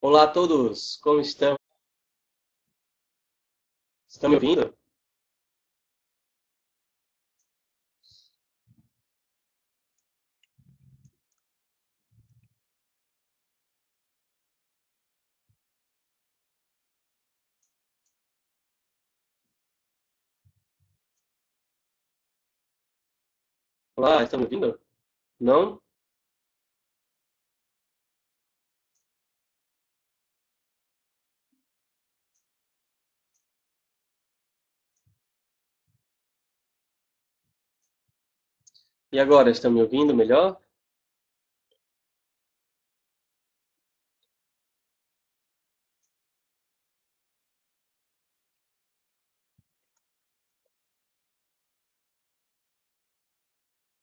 Olá a todos, como estão? Estão me ouvindo? Olá, estão me ouvindo? Não? E agora, estão me ouvindo melhor?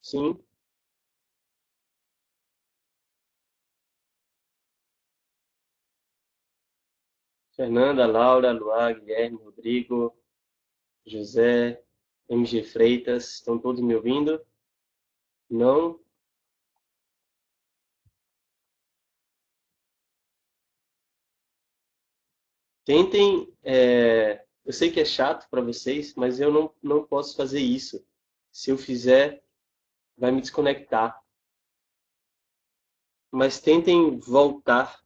Sim. Fernanda, Laura, Luar, Guilherme, Rodrigo, José, MG Freitas, estão todos me ouvindo? Não? Tentem. Eu sei que é chato para vocês, mas eu não posso fazer isso. Se eu fizer, vai me desconectar. Mas tentem voltar.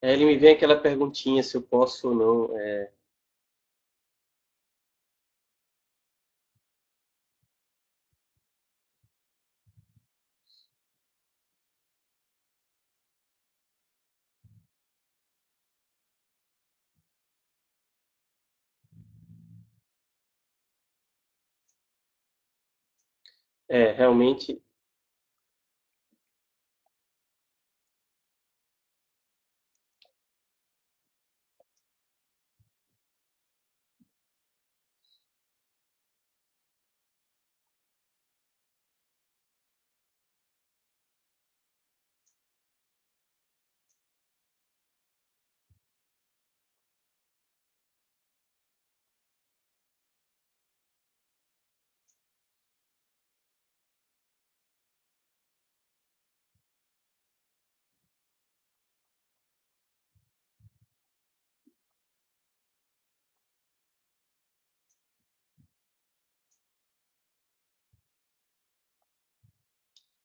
Ele me vem aquela perguntinha se eu posso ou não. Realmente.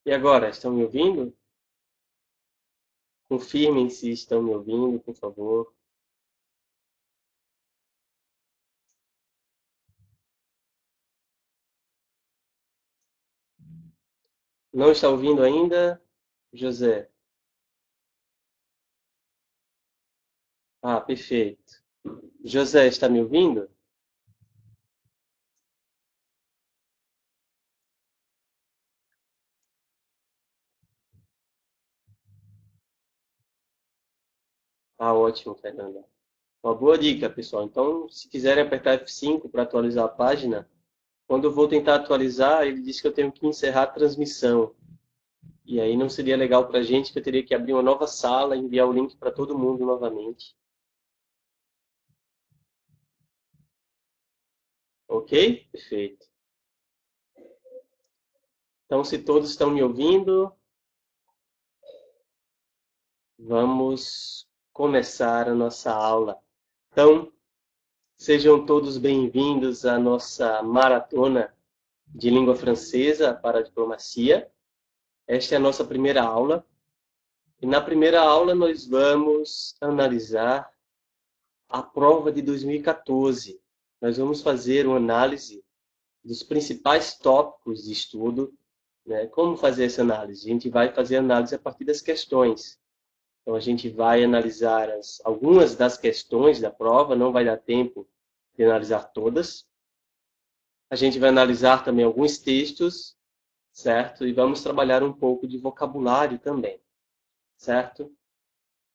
E agora, estão me ouvindo? Confirmem se estão me ouvindo, por favor. Não está ouvindo ainda? José. Ah, perfeito. José, está me ouvindo? Ah, ótimo, Fernanda. Uma boa dica, pessoal. Então, se quiserem apertar F5 para atualizar a página, quando eu vou tentar atualizar, ele diz que eu tenho que encerrar a transmissão. E aí não seria legal para a gente, que eu teria que abrir uma nova sala e enviar o link para todo mundo novamente. Ok? Perfeito. Então, se todos estão me ouvindo, vamos começar a nossa aula. Então, sejam todos bem-vindos à nossa maratona de língua francesa para a diplomacia. Esta é a nossa primeira aula. E na primeira aula nós vamos analisar a prova de 2014. Nós vamos fazer uma análise dos principais tópicos de estudo, né? Como fazer essa análise? A gente vai fazer análise a partir das questões. Então, a gente vai analisar algumas das questões da prova, não vai dar tempo de analisar todas. A gente vai analisar também alguns textos certo? E vamos trabalhar um pouco de vocabulário também, certo?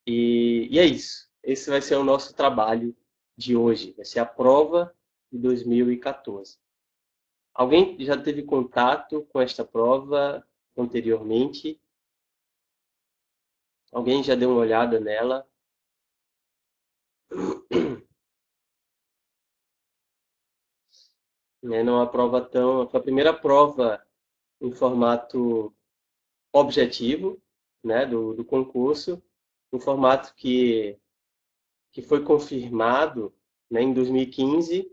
E é isso. Esse vai ser o nosso trabalho de hoje. Vai ser a prova de 2014. Alguém já teve contato com esta prova anteriormente? Alguém já deu uma olhada nela? Né? Não é uma prova tão... Foi a primeira prova em formato objetivo, né, do concurso, um formato que foi confirmado, né, em 2015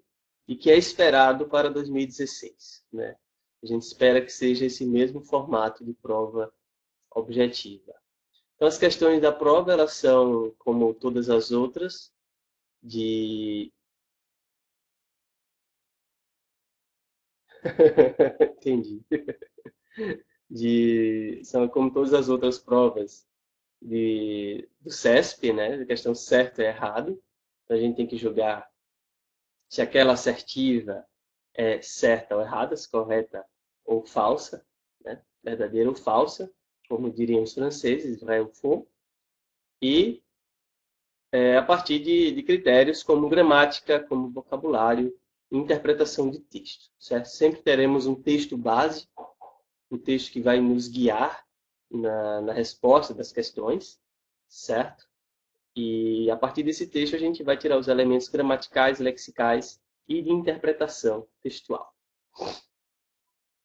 e que é esperado para 2016. Né? A gente espera que seja esse mesmo formato de prova objetiva. Então, as questões da prova, elas são, como todas as outras, de... Entendi. São como todas as outras provas do CESP, né? De questão certo e errado. Então, a gente tem que julgar se aquela assertiva é certa ou errada, se correta ou falsa, né? Verdadeira ou falsa, como diriam os franceses, vrai ou faux. E a partir de critérios como gramática, como vocabulário, interpretação de texto, certo? Sempre teremos um texto base, um texto que vai nos guiar na resposta das questões, certo? E a partir desse texto a gente vai tirar os elementos gramaticais, lexicais e de interpretação textual.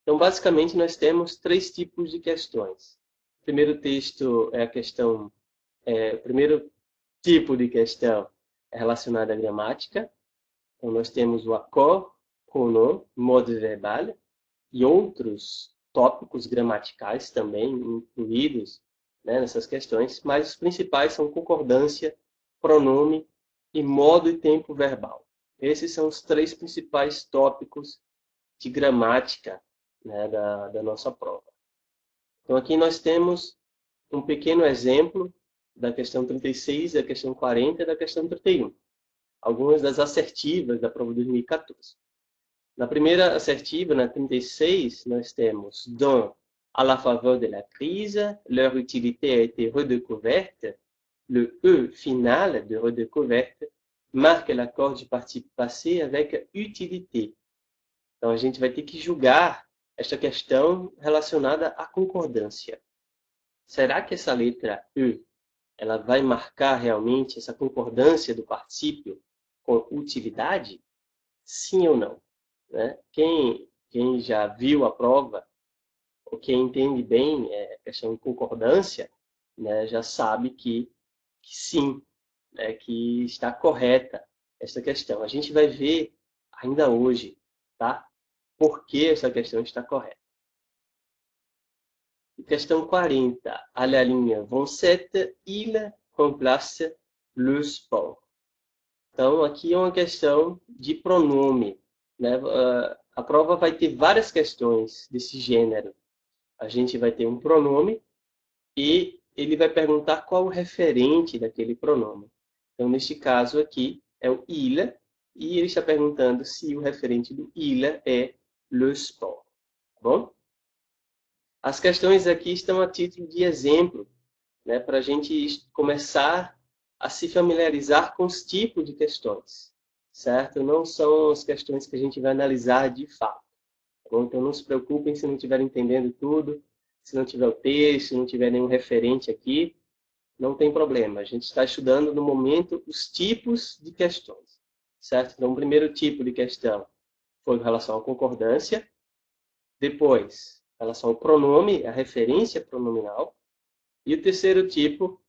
Então, basicamente, nós temos três tipos de questões. O primeiro texto é a questão, o primeiro tipo de questão é relacionada à gramática. Então, nós temos o accord, pronom, modo verbal e outros tópicos gramaticais também incluídos, né, nessas questões, mas os principais são concordância, pronome e modo e tempo verbal. Esses são os três principais tópicos de gramática, né, da nossa prova. Então, aqui nós temos um pequeno exemplo da questão 36, da questão 40 e da questão 31. Algumas das assertivas da prova de 2014. Na primeira assertiva, na 36, nós temos dans à la faveur de la crise, leur utilité a été redécouverte. Le E final de redécouverte marque l'accord du participe passé avec utilité. Então, a gente vai ter que julgar esta questão relacionada à concordância. Será que essa letra E ela vai marcar realmente essa concordância do particípio com utilidade? Sim ou não? Né? Quem já viu a prova, ou quem entende bem a questão de concordância, né, já sabe que sim, né, que está correta essa questão. A gente vai ver ainda hoje, tá? Por que essa questão está correta. Questão 40. À la ligne 27, il remplace le sport. Então, aqui é uma questão de pronome. Né? A prova vai ter várias questões desse gênero. A gente vai ter um pronome e ele vai perguntar qual o referente daquele pronome. Então, neste caso aqui, é o il, e ele está perguntando se o referente do il é le sport. Tá bom? As questões aqui estão a título de exemplo, né, para a gente começar a se familiarizar com os tipos de questões, certo? Não são as questões que a gente vai analisar de fato. Tá bom? Então, não se preocupem se não estiverem entendendo tudo, se não tiver o texto, se não tiver nenhum referente aqui, não tem problema. A gente está estudando no momento os tipos de questões, certo? Então, o primeiro tipo de questão foi em relação à concordância, depois, em relação ao pronome, a referência pronominal, e o terceiro tipo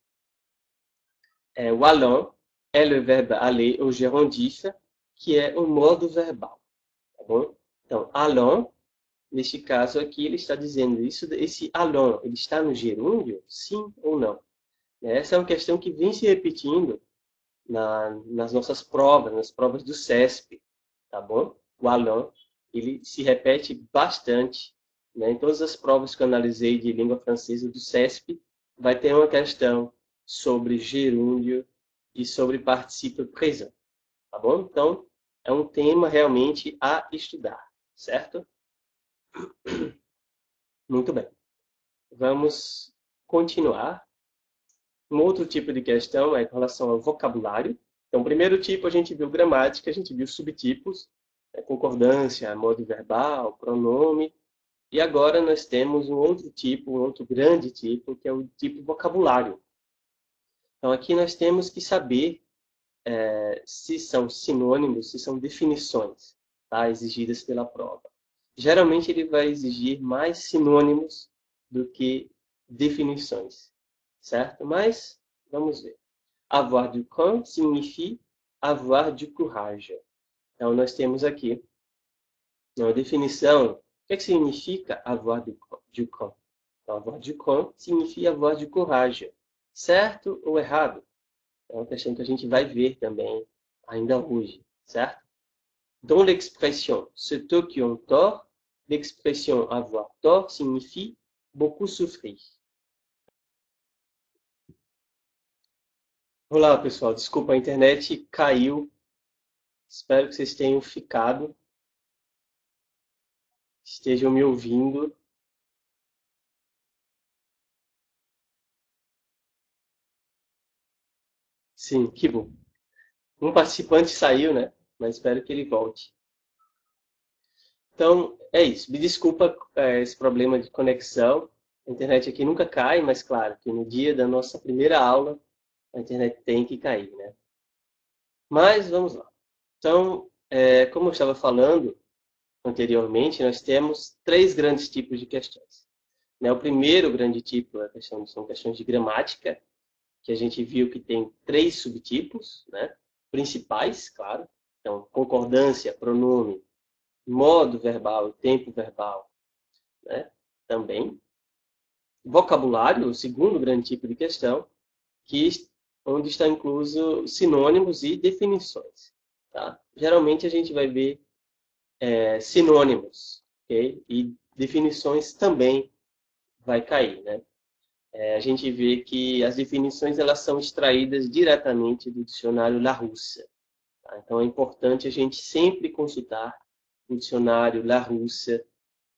é o allant, é o verbo aller ou gerundif, que é o modo verbal. Tá bom? Então, allant, neste caso aqui, ele está dizendo isso, esse allant, ele está no gerúndio? Sim ou não? Essa é uma questão que vem se repetindo nas nossas provas, nas provas do CESP, tá bom? O allant, ele se repete bastante, né? Em todas as provas que eu analisei de língua francesa do CESP, vai ter uma questão sobre gerúndio e sobre particípio présent, tá bom? Então, é um tema realmente a estudar, certo? Muito bem. Vamos continuar. Um outro tipo de questão é em relação ao vocabulário. Então, o primeiro tipo a gente viu gramática, a gente viu subtipos, concordância, modo verbal, pronome. E agora nós temos um outro tipo, um outro grande tipo, que é o tipo vocabulário. Então, aqui nós temos que saber se são sinônimos, se são definições, tá, exigidas pela prova. Geralmente ele vai exigir mais sinônimos do que definições, certo? Mas vamos ver. Avoir du cran signifie avoir du courage. Então nós temos aqui uma definição. O que significa avoir du cran? Então, avoir du cran significa avoir du courage. Certo ou errado? É uma questão que a gente vai ver também ainda hoje, certo? Dans l'expression « ceux qui ont tort », l'expression « avoir tort » signifie « beaucoup souffrir ». Olá, pessoal. Desculpa, a internet caiu. Espero que vocês tenham ficado, estejam me ouvindo. Sim, que bom. Um participante saiu, né? Mas espero que ele volte. Então, é isso. Me desculpa esse problema de conexão. A internet aqui nunca cai, mas claro que no dia da nossa primeira aula, a internet tem que cair, né? Mas vamos lá. Então, como eu estava falando anteriormente, nós temos três grandes tipos de questões. O primeiro grande tipo são questões de gramática, que a gente viu que tem três subtipos, né? Principais, claro. Então, concordância, pronome, modo verbal e tempo verbal, né? Também. Vocabulário, o segundo grande tipo de questão, onde está incluso sinônimos e definições. Tá? Geralmente a gente vai ver sinônimos, okay? E definições também vai cair, né? A gente vê que as definições elas são extraídas diretamente do dicionário Larousse. Tá? Então é importante a gente sempre consultar o dicionário Larousse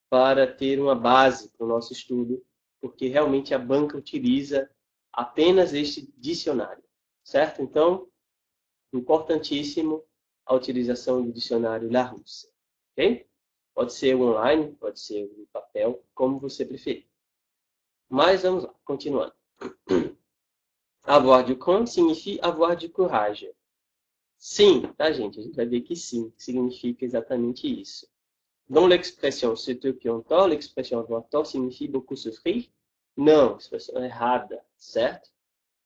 para ter uma base para o nosso estudo, porque realmente a banca utiliza apenas este dicionário, certo? Então, importantíssimo a utilização do dicionário Larousse, ok? Pode ser online, pode ser no papel, como você preferir. Mas vamos lá, continuando. Avoir du cran signifie avoir du courage. Sim, tá, gente? A gente vai ver que sim, significa exatamente isso. Dans l'expression « ceux qui ont tort », l'expression « avoir tort » signifie beaucoup souffrir? Não, expressão errada, certo?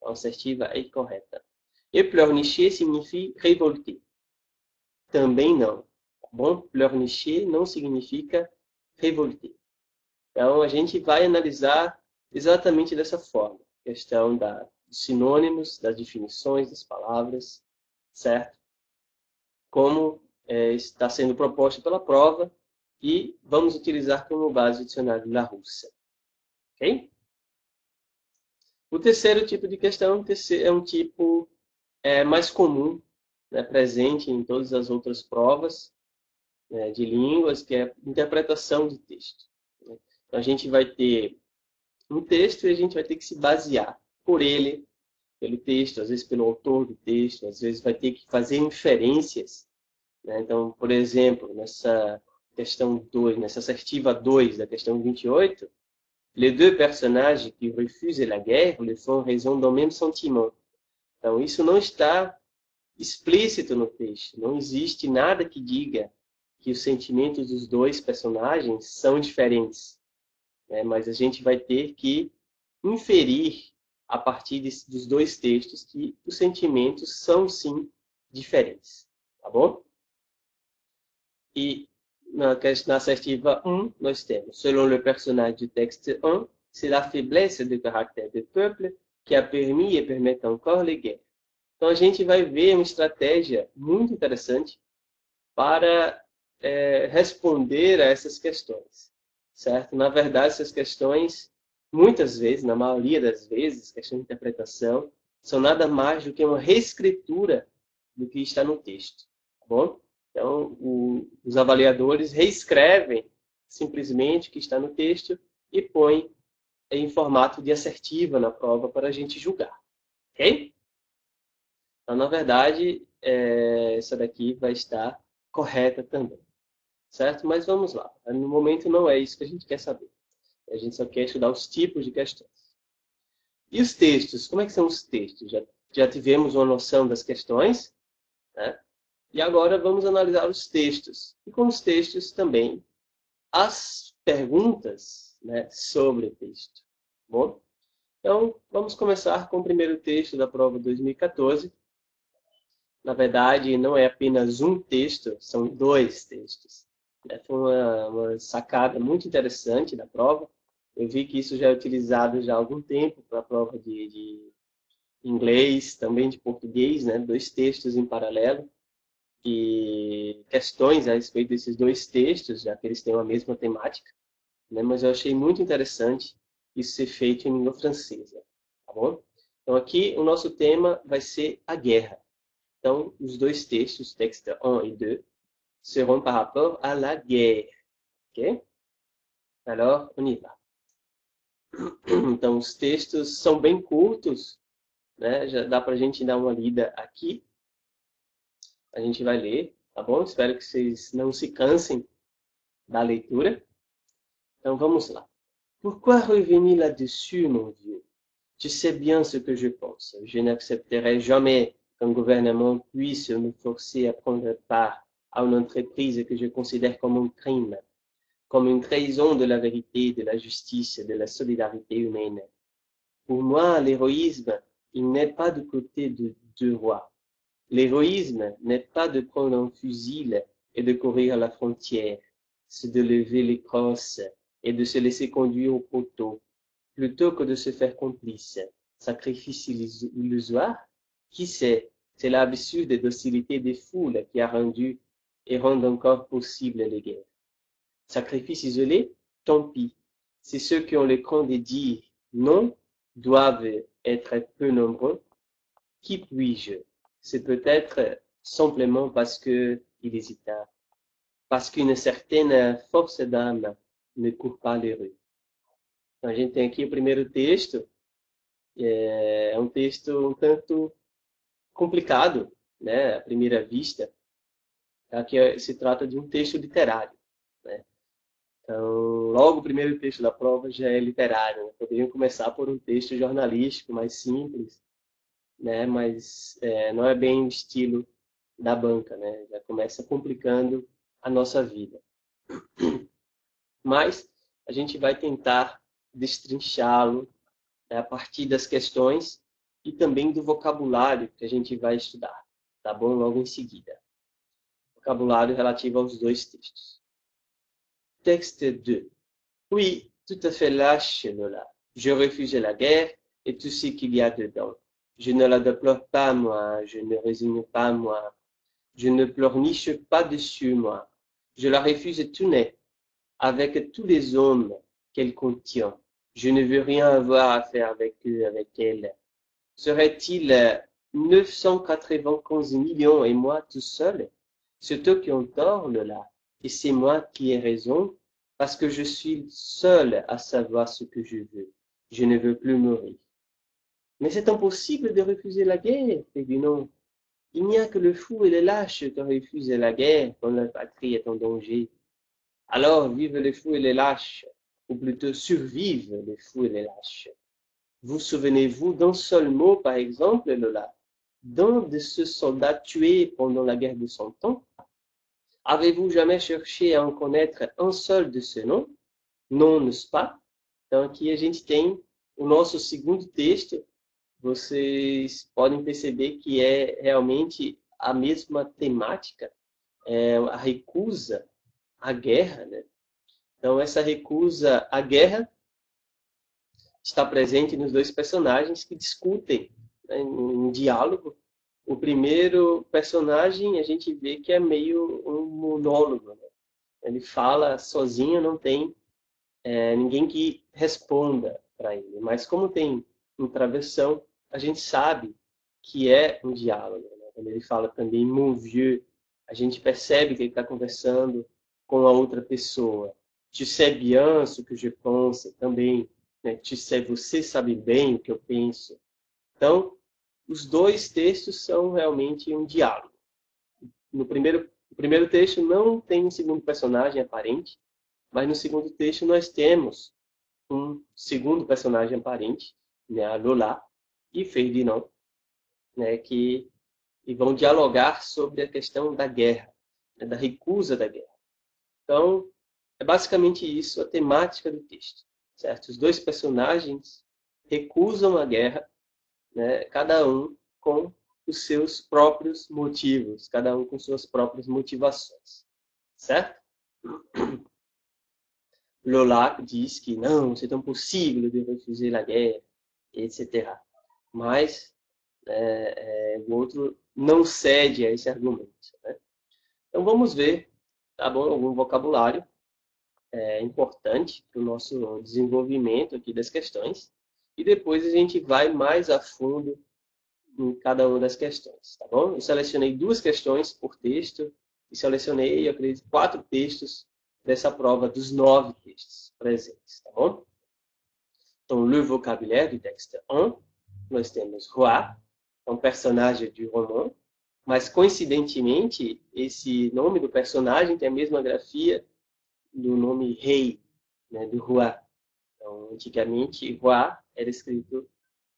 A assertiva é correta. E pleurnicher signifie révolter? Também não. Tá bom? Pleurnicher não significa révolter. Então, a gente vai analisar exatamente dessa forma. A questão dos sinônimos, das definições das palavras, certo? Como está sendo proposto pela prova e vamos utilizar como base o dicionário Larousse. Ok? O terceiro tipo de questão é um tipo mais comum, né, presente em todas as outras provas de línguas, que é a interpretação de texto. Né? Então, a gente vai ter um texto e a gente vai ter que se basear por ele, pelo texto, às vezes pelo autor do texto, às vezes vai ter que fazer inferências. Né? Então, por exemplo, nessa questão 2, nessa assertiva 2 da questão 28, les deux personnages qui refusent la guerre le font raison d'un même sentiment. Então, isso não está explícito no texto. Não existe nada que diga que os sentimentos dos dois personagens são diferentes. Né? Mas a gente vai ter que inferir, a partir dos dois textos, que os sentimentos são, sim, diferentes. Tá bom? E na assertiva 1, nós temos, selon le personnage du texte 1, c'est la faiblesse de caractère du peuple qui a permis et permet encore les guerres. Então, a gente vai ver uma estratégia muito interessante para responder a essas questões, certo? Na verdade, essas questões, muitas vezes, na maioria das vezes, questão de interpretação, são nada mais do que uma reescritura do que está no texto, tá bom? Então, os avaliadores reescrevem simplesmente o que está no texto e põe em formato de assertiva na prova para a gente julgar. Ok? Então, na verdade, essa daqui vai estar correta também. Certo? Mas vamos lá. No momento não é isso que a gente quer saber. A gente só quer estudar os tipos de questões. E os textos? Como é que são os textos? Já tivemos uma noção das questões, né? E agora vamos analisar os textos. E com os textos também as perguntas, né, sobre o texto. Bom? Então, vamos começar com o primeiro texto da prova 2014. Na verdade, não é apenas um texto, são dois textos. Foi uma sacada muito interessante da prova. Eu vi que isso já é utilizado já há algum tempo para a prova de inglês, também de português, né? Dois textos em paralelo. E questões a respeito desses dois textos, já que eles têm a mesma temática, né? Mas eu achei muito interessante isso ser feito em língua francesa, tá bom? Então aqui o nosso tema vai ser a guerra. Então os dois textos, texte 1 e 2, seront par rapport à la guerre, ok? Alors, on y va. Então os textos são bem curtos, né? Já dá para a gente dar uma lida aqui. A gente vai ler, tá bom? Espero que vocês não se cansem da leitura. Então vamos lá. Pourquoi revenir là-dessus, mon vieux? Tu sais bien ce que je pense. Je n'accepterai jamais qu'un gouvernement puisse me forcer à prendre part à une entreprise que je considère comme un crime, comme une trahison de la vérité, de la justice, de la solidarité humaine. Pour moi, l'héroïsme, il n'est pas du côté de deux rois. L'héroïsme n'est pas de prendre un fusil et de courir à la frontière, c'est de lever les crosses et de se laisser conduire au poteau, plutôt que de se faire complice. Sacrifice illusoire? Qui sait? C'est l'absurde docilité des foules qui a rendu et rend encore possible les guerres. Sacrifice isolé? Tant pis. C'est ceux qui ont le cran de dire non doivent être peu nombreux. Qui puis-je? C'est peut-être simplement parce qu'il hésita, parce qu'une certaine force d'âme ne court pas les rues. Então, a gente tem aqui o primeiro texto, é um texto um tanto complicado, né, à primeira vista. Aqui se trata de um texto literário, né? Então, logo o primeiro texto da prova já é literário, né? Poderiam começar por um texto jornalístico mais simples, né? Mas não é bem o estilo da banca, né? Já começa complicando a nossa vida. Mas a gente vai tentar destrinchá-lo, né, a partir das questões e também do vocabulário que a gente vai estudar, tá bom? Logo em seguida. Vocabulário relativo aos dois textos. Texte 2. Oui, tout à fait lâche, Lola. Je refuse la guerre et tout ce qu'il y a dedans. Je ne la déplore pas, moi. Je ne résigne pas, moi. Je ne pleurniche pas dessus, moi. Je la refuse tout net, avec tous les hommes qu'elle contient. Je ne veux rien avoir à faire avec eux, avec elle. Serait-il 995 millions et moi tout seul? C'est eux qui ont tort, Lola, et c'est moi qui ai raison, parce que je suis seul à savoir ce que je veux. Je ne veux plus mourir. Mais c'est impossible de refuser la guerre, Péguinon. Il n'y a que le fou et le lâche qui refusent la guerre quand leur patrie est en danger. Alors vivent les fous et les lâches, ou plutôt survivent les fous et les lâches. Vous souvenez-vous d'un seul mot, par exemple, Lola, d'un de ce soldat tué pendant la guerre de Cent Ans? Avez-vous jamais cherché a en connaître um seul de ce nom? Non, n'est-ce pas? Então aqui a gente tem o nosso segundo texto. Vocês podem perceber que é realmente a mesma temática, a recusa à guerra, né? Então essa recusa à guerra está presente nos dois personagens que discutem, né, em diálogo. O primeiro personagem a gente vê que é meio um monólogo, né? Ele fala sozinho, não tem ninguém que responda para ele. Mas como tem uma travessão, a gente sabe que é um diálogo, né? Quando ele fala também mon vieux, a gente percebe que ele está conversando com a outra pessoa. tu sais bien ce que je pense também, né? Tu sais, você sabe bem o que eu penso. Então, os dois textos são realmente um diálogo. No primeiro texto não tem um segundo personagem aparente, mas no segundo texto nós temos um segundo personagem aparente, né, a Lola e Ferdinand, né, que vão dialogar sobre a questão da guerra, né, da recusa da guerra. Então, é basicamente isso a temática do texto, certo? Os dois personagens recusam a guerra, né, cada um com os seus próprios motivos, cada um com suas próprias motivações, certo? Lola diz que não, c'est impossível de refuser a guerra, etc. Mas o outro não cede a esse argumento, né? Então vamos ver, tá bom, algum vocabulário importante para o nosso desenvolvimento aqui das questões e depois a gente vai mais a fundo em cada uma das questões, tá bom? Eu selecionei 2 questões por texto e selecionei, eu acredito, 4 textos dessa prova dos 9 textos presentes, tá bom? Então, le vocabulaire do texte 1, nós temos roi, é um personagem de roman, mas coincidentemente, esse nome do personagem tem a mesma grafia do nome rei, né, do roi. Então, antigamente, roi era escrito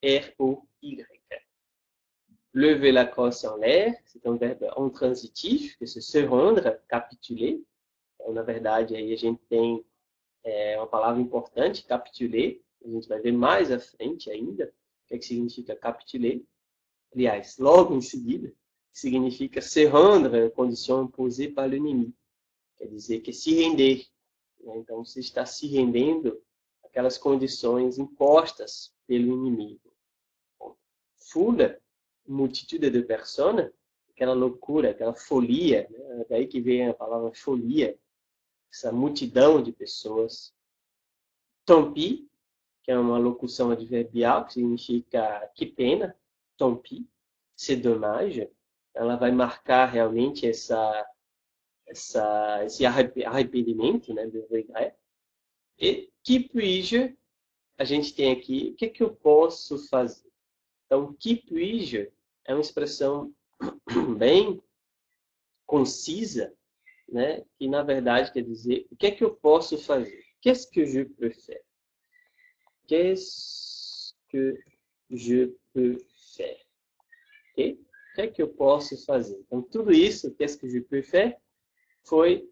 R-O-Y. Lever la crosse en l'air, c'est um verbo intransitif, que c'est se rendre, capituler. Então, na verdade, aí a gente tem uma palavra importante, capituler. A gente vai ver mais à frente ainda o que significa capituler. Aliás, logo em seguida, significa se rendre, condição posée par l'ennemi. Quer dizer que se render. Então, você está se rendendo àquelas condições impostas pelo inimigo. Foule, multitude de personas, aquela loucura, aquela folia, né? Daí que vem a palavra folia, essa multidão de pessoas. Tant pis, que é uma locução adverbial, que significa que pena, tant pis, c'est dommage. Ela vai marcar realmente esse arrependimento, né, do regret. E que puis-je, a gente tem aqui, o que é que eu posso fazer? Então, que puis-je é uma expressão bem concisa, né, que na verdade quer dizer o que é que eu posso fazer? Qu'est-ce que je peux faire? Qu'est-ce que je peux faire? Okay? O que é que eu posso fazer? Então, tudo isso, qu'est-ce que je peux faire, foi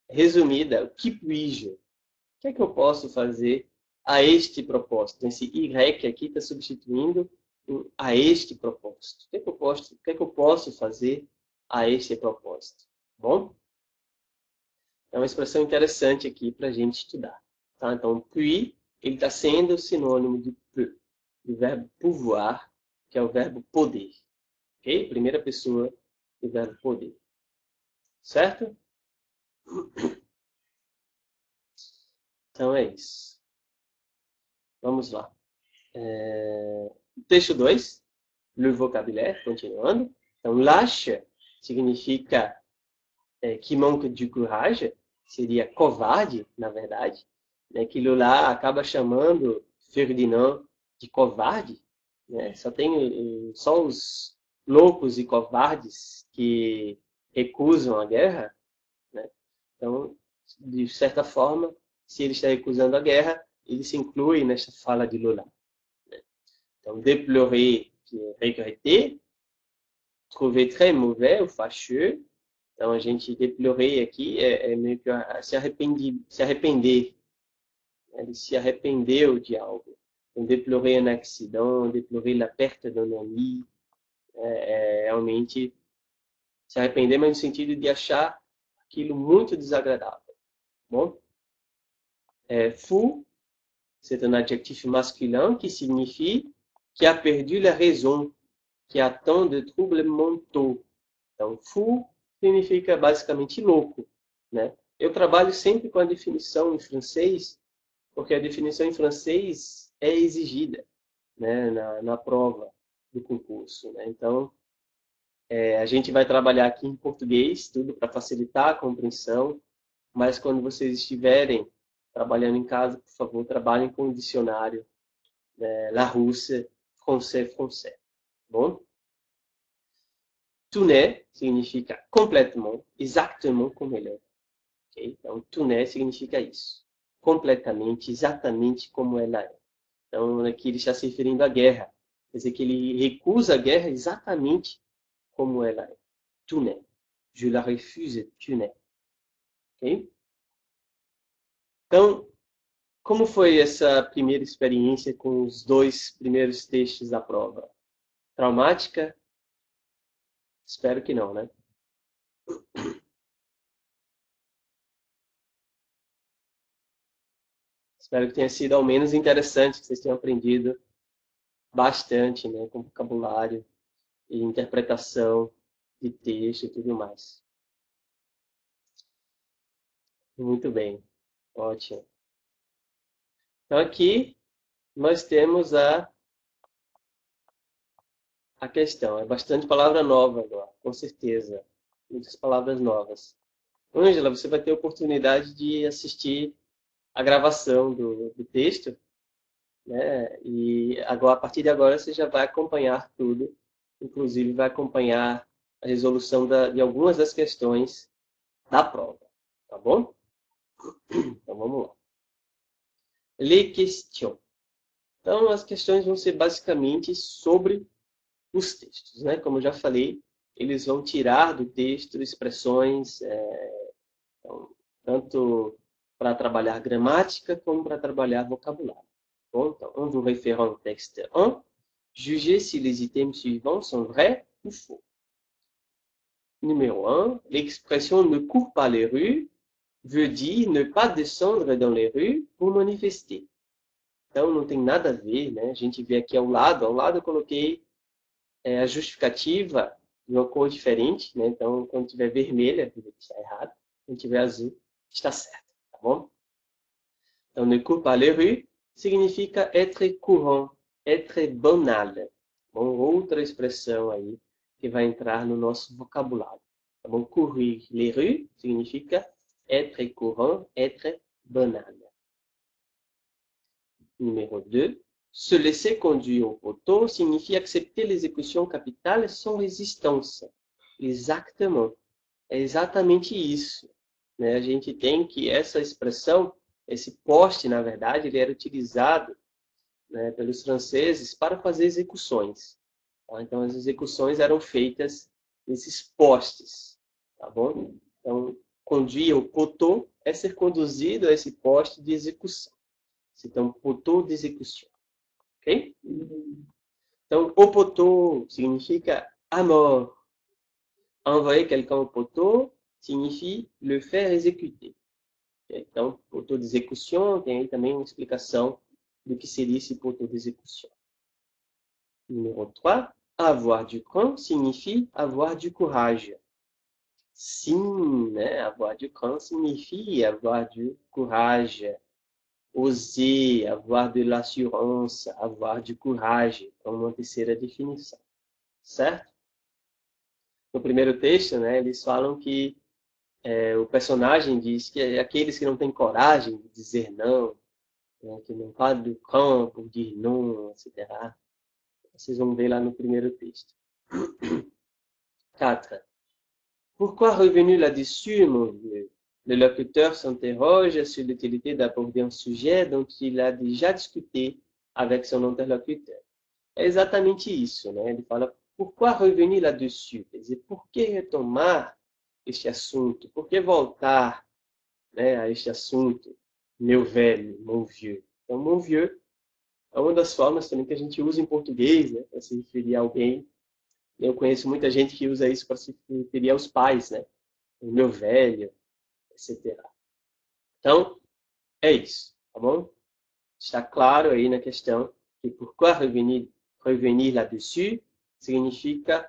resumida, o que puis-je? O que é que eu posso fazer a este propósito? Esse Y aqui está substituindo a este propósito. O que é que eu posso fazer a este propósito? Bom? É uma expressão interessante aqui para a gente estudar. Tá? Então, puis, ele está sendo sinônimo de peu, do verbo pouvoir, que é o verbo poder. Ok? Primeira pessoa do verbo poder. Certo? Então é isso. Vamos lá. Texto 2, le vocabulaire, continuando. Então, lâche significa que manca de coragem, seria covarde, na verdade. Aquilo lá acaba chamando Ferdinand de covarde. Né? Só os loucos e covardes que recusam a guerra. Né? Então, de certa forma, se ele está recusando a guerra, ele se inclui nesta fala de Lola. Né? Então, déplorer, que é regretter, trouver très mauvais ou fâcheux. Então, a gente déplorer aqui é meio que se arrepender. Ele se arrependeu de algo. Então, déplorer un accident, déplorer la perte d'un ami, realmente se arrepender, mas no sentido de achar aquilo muito desagradável. Bom? Fou, c'est un adjectif masculin qui signifie qui a perdu la raison, qui attend de troubles mentaux. Então, fou significa basicamente louco, né? Eu trabalho sempre com a definição em francês, porque a definição em francês é exigida, né, na prova do concurso, né? Então, a gente vai trabalhar aqui em português, tudo para facilitar a compreensão, mas quando vocês estiverem trabalhando em casa, por favor, trabalhem com o dicionário Larousse, français. Bom? Tout n'est significa completamente, exatamente como ele é. Okay? Então, tout n'est significa isso. Completamente, exatamente como ela é. Então, aqui ele está se referindo à guerra. Quer dizer que ele recusa a guerra exatamente como ela é. Tout n'est. Je la refuse, tout n'est. Okay? Então, como foi essa primeira experiência com os 2 primeiros textos da prova? Traumática? Espero que não, né? Espero que tenha sido ao menos interessante, que vocês tenham aprendido bastante, né, com vocabulário e interpretação de texto e tudo mais. Muito bem, ótimo. Então aqui nós temos a questão. É bastante palavra nova agora, com certeza. Muitas palavras novas. Ângela, você vai ter a oportunidade de assistir a gravação do texto, né? E agora, a partir de agora você já vai acompanhar tudo, inclusive vai acompanhar a resolução de algumas das questões da prova, tá bom? Então vamos lá. Les questions. Então as questões vão ser basicamente sobre os textos, né? Como eu já falei, eles vão tirar do texto expressões, então, tanto para trabalhar gramática como para trabalhar vocabulário. Bon, então, on vous réfère au texte 1. Jugez si les items suivants sont vrais ou faux. Numéro 1, l'expression ne court pas les rues veut dire ne pas descendre dans les rues pour manifester. Então, não tem nada a ver, né? A gente vê aqui ao lado eu coloquei a justificativa de uma cor diferente, né? Então, quando tiver vermelha, está errado. Quando tiver azul, está certo, tá bom? Então, ne court pas les rues significa être courant, être banal. Bom, outra expressão aí que vai entrar no nosso vocabulário. Tá bom? Courir les rues significa être courant, être banal. Numéro 2. Se laisser conduire au poteau signifie accepter l'exécution capitale sans résistance. Exatamente. É exatamente isso. Né? A gente tem que essa expressão, esse poste, na verdade, ele era utilizado, né, pelos franceses para fazer execuções. Tá? Então, as execuções eram feitas nesses postes. Tá bom? Então, conduire au poteau é ser conduzido a esse poste de execução. Então, poteau d'exécution. Ok? Então, au poteau significa à mort. Envoyer quelqu'un au poteau signifie le faire exécuter. Okay? Então, poteau d'exécution tem aí também uma explicação do que seria esse poteau d'exécution. Numéro 3. Avoir du cran signifie avoir du courage. Sim, né? Avoir du cran signifie avoir du courage. Oser, avoir de l'assurance, avoir du courage. Então, uma terceira definição. Certo? No primeiro texto, né, eles falam que o personagem diz que aqueles que não têm coragem de dizer não, né, que não fazem do campo, de não, etc. Vocês vão ver lá no primeiro texto. 4. Pourquoi revenir là-dessus, mon vieux? Le locuteur s'interroge sur l'utilité d'aborder un sujet dont il a déjà discuté avec son interlocuteur. É exatamente isso, né? Ele fala, pourquoi revenir là-dessus? Quer dizer, por que retomar este assunto? Por que voltar, né, a este assunto, meu velho, mon vieux? Então, mon vieux é uma das formas também que a gente usa em português, né, para se referir a alguém. Eu conheço muita gente que usa isso para se referir aos pais, né? O meu velho, etc. Então, é isso, tá bom? Está claro aí na questão que pourquoi revenir là-dessus significa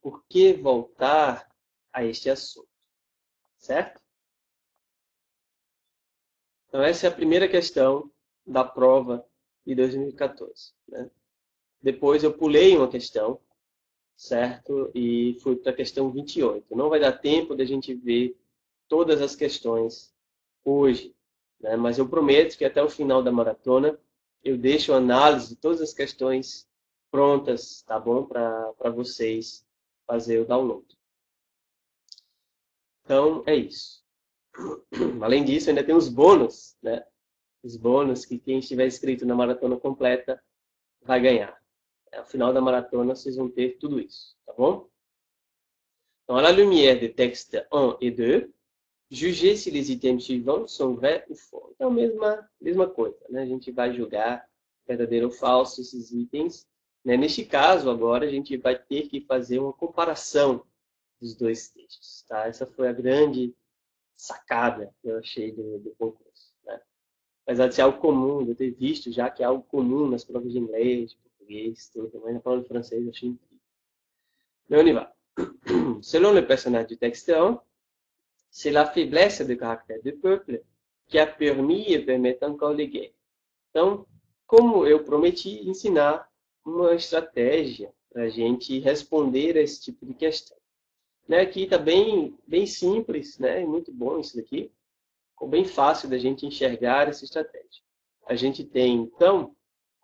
por que voltar a este assunto, certo? Então, essa é a primeira questão da prova de 2014. Né? Depois eu pulei uma questão, certo? E fui para a questão 28. Não vai dar tempo de a gente ver todas as questões hoje, né? Mas eu prometo que até o final da maratona eu deixo a análise de todas as questões prontas, tá bom? Para vocês fazer o download. Então, é isso. Além disso, ainda tem os bônus, né? Os bônus que quem estiver inscrito na maratona completa vai ganhar. Ao final da maratona, vocês vão ter tudo isso, tá bom? Então, à la lumière des textes 1 et 2, jugez se les items suivants sont vrais ou faux. Então, mesma coisa, né? A gente vai julgar verdadeiro ou falso esses itens. Né? Neste caso, agora, a gente vai ter que fazer uma comparação dos dois textos. Tá? Essa foi a grande sacada que eu achei do concurso. Né? Apesar de ser algo comum, de eu ter visto já que é algo comum nas provas de inglês, de português, tudo, mas na prova de francês eu achei incrível. Mais on y va. Selon le personnage du texte 1, c'est la faiblesse de caractère du peuple qui a permis et permet encore les guerres. Então, como eu prometi, ensinar uma estratégia para a gente responder a esse tipo de questão. Né, aqui está bem simples, né, muito bom isso daqui. Ficou bem fácil da gente enxergar essa estratégia. A gente tem, então,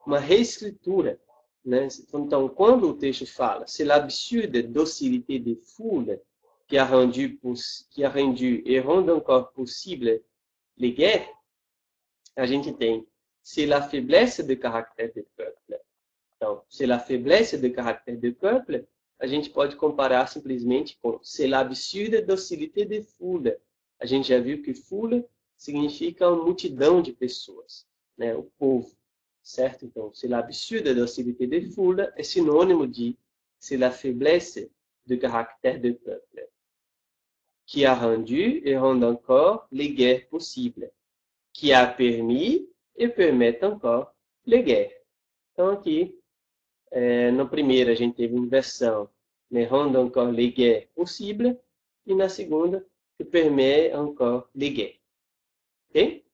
uma reescritura. Né? Então, quando o texto fala c'est l'absurde docilité des foules qui a rendu et rend encore possible les guerres, a gente tem c'est la faiblesse de caractère du peuple. Então, c'est la faiblesse de caractère du peuple, a gente pode comparar simplesmente com c'est l'absurde docilité des foules. A gente já viu que foule significa uma multidão de pessoas, né? O povo, certo? Então, c'est l'absurde docilité des foules é sinônimo de c'est la faiblesse de caractère du peuple qui a rendu et rend encore les guerres possibles, qui a permis et permet encore les guerres. Então, aqui, na primeira a gente teve inversão, né, rend encore les guerres possibles, e na segunda, que permet encore les guerres. Ok?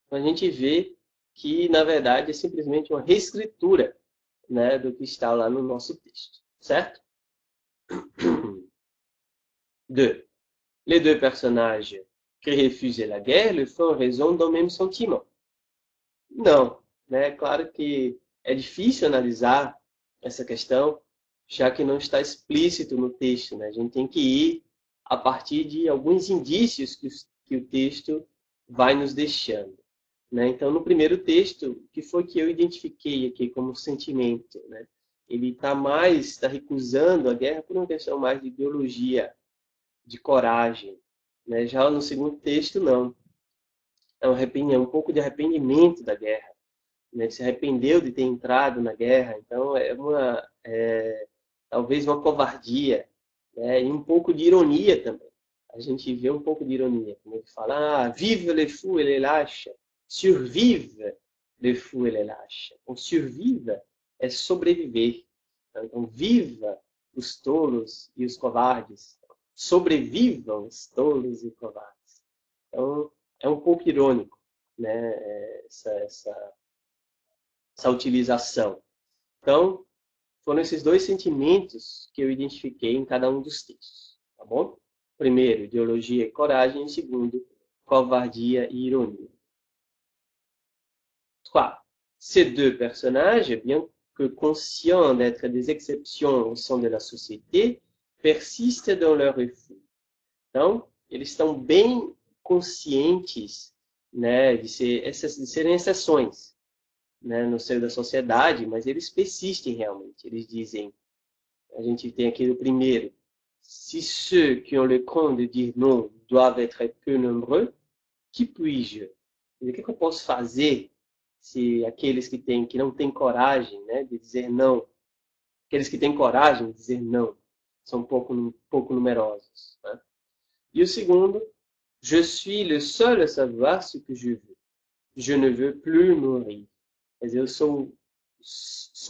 Então, a gente vê que, na verdade, é simplesmente uma reescritura, né, do que está lá no nosso texto. Certo? 2. Les deux personnages qui refusent la guerre le font en raison d'un même sentiment. Não, né? Claro que é difícil analisar essa questão, já que não está explícito no texto, né? A gente tem que ir a partir de alguns indícios que o texto vai nos deixando. Né? Então, no primeiro texto, o que foi que eu identifiquei aqui como sentimento? Né? Ele está recusando a guerra por uma questão mais de ideologia, de coragem. Né? Já no segundo texto, não. É um pouco de arrependimento da guerra. Né? Ele se arrependeu de ter entrado na guerra. Então, talvez uma covardia, né? E um pouco de ironia também. A gente vê um pouco de ironia. Como ele fala, vive les fous et les lâches, survive les fous et les lâches. Então, surviva é sobreviver. Então, viva os tolos e os covardes. Sobrevivam os tolos e covardes. Então, é um pouco irônico, né? Essa utilização. Então, foram esses dois sentimentos que eu identifiquei em cada um dos textos, tá bom? Primeiro, ideologia e coragem, e segundo, covardia e ironia. 3. Ces deux personnages, bien que conscients d'être des exceptions au sein de la société, persistent dans leur refus. Então, eles estão bem conscientes, né, de serem exceções, né, no seio da sociedade, mas eles persistem realmente. Eles dizem, a gente tem aqui o primeiro, si ceux qui ont le cran de dire non doivent être peu nombreux, que puis-je? O que eu posso fazer se aqueles que não têm coragem, né, de dizer não, aqueles que têm coragem de dizer não, são pouco numerosos. Né? E o segundo, je suis le seul à savoir ce que je veux. Je ne veux plus mourir. Quer dizer, eu sou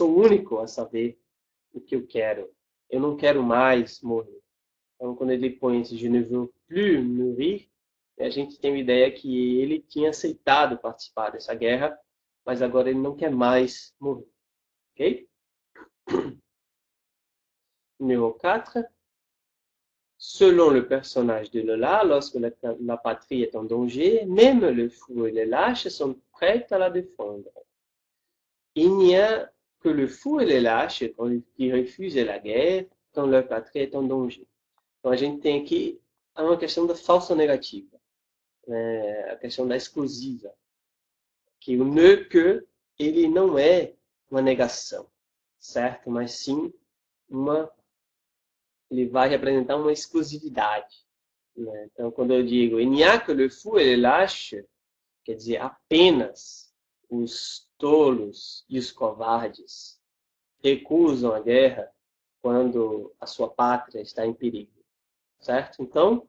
o único a saber o que eu quero. Eu não quero mais morrer. Então, quando ele põe esse je ne veux plus mourir, a gente tem a ideia que ele tinha aceitado participar dessa guerra, mas agora ele não quer mais morrer. Ok? Numéro 4. selon le personnage de Lola, lorsque la patrie est en danger, même le fou et les lâches sont prêts à la défendre. Il n'y a que le fou e les lâches que refusam la guerra quand leur patrie est en danger. Então, a gente tem aqui uma questão da falsa negativa, a questão da exclusiva, que o ne que, ele não é uma negação, certo? Mas sim ele vai representar uma exclusividade, né? Então, quando eu digo il n'y a que le fou et les lâches, quer dizer, apenas os tolos e os covardes recusam a guerra quando a sua pátria está em perigo, certo? Então,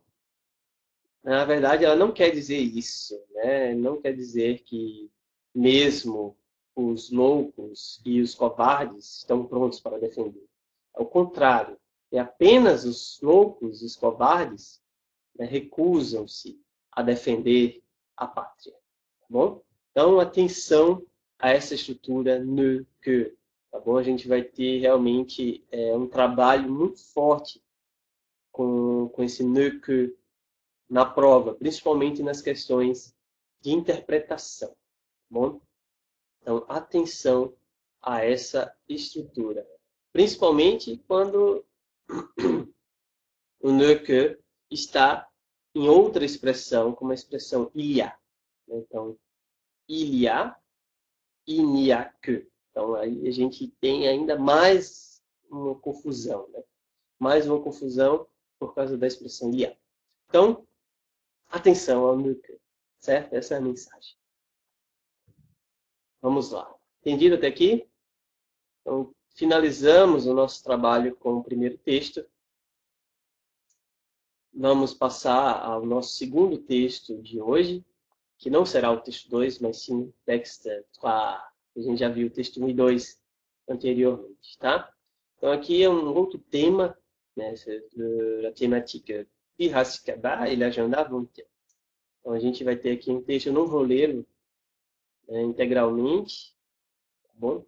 na verdade, ela não quer dizer isso, né? Não quer dizer que mesmo os loucos e os covardes estão prontos para defender. Ao contrário, é apenas os loucos e os covardes, né, recusam-se a defender a pátria. Tá bom? Então, atenção a essa estrutura ne que. Tá bom? A gente vai ter realmente um trabalho muito forte com esse ne que na prova, principalmente nas questões de interpretação. Tá bom? Então, atenção a essa estrutura. Principalmente quando o ne que está em outra expressão, como a expressão il y a. Então, il n'y a que. Então, aí a gente tem ainda mais uma confusão, né? Mais uma confusão por causa da expressão il y a. Então, atenção ao ne que, certo? Essa é a mensagem. Vamos lá. Entendido até aqui? Então, finalizamos o nosso trabalho com o primeiro texto. Vamos passar ao nosso segundo texto de hoje, que não será o texto 2, mas sim o texto 3. A gente já viu o texto 1 e 2 anteriormente, tá? Então, aqui é um outro tema, né, da temática Piracicaba e l'agenda 21. Então, a gente vai ter aqui um texto, eu não vou lê-lo integralmente, tá bom?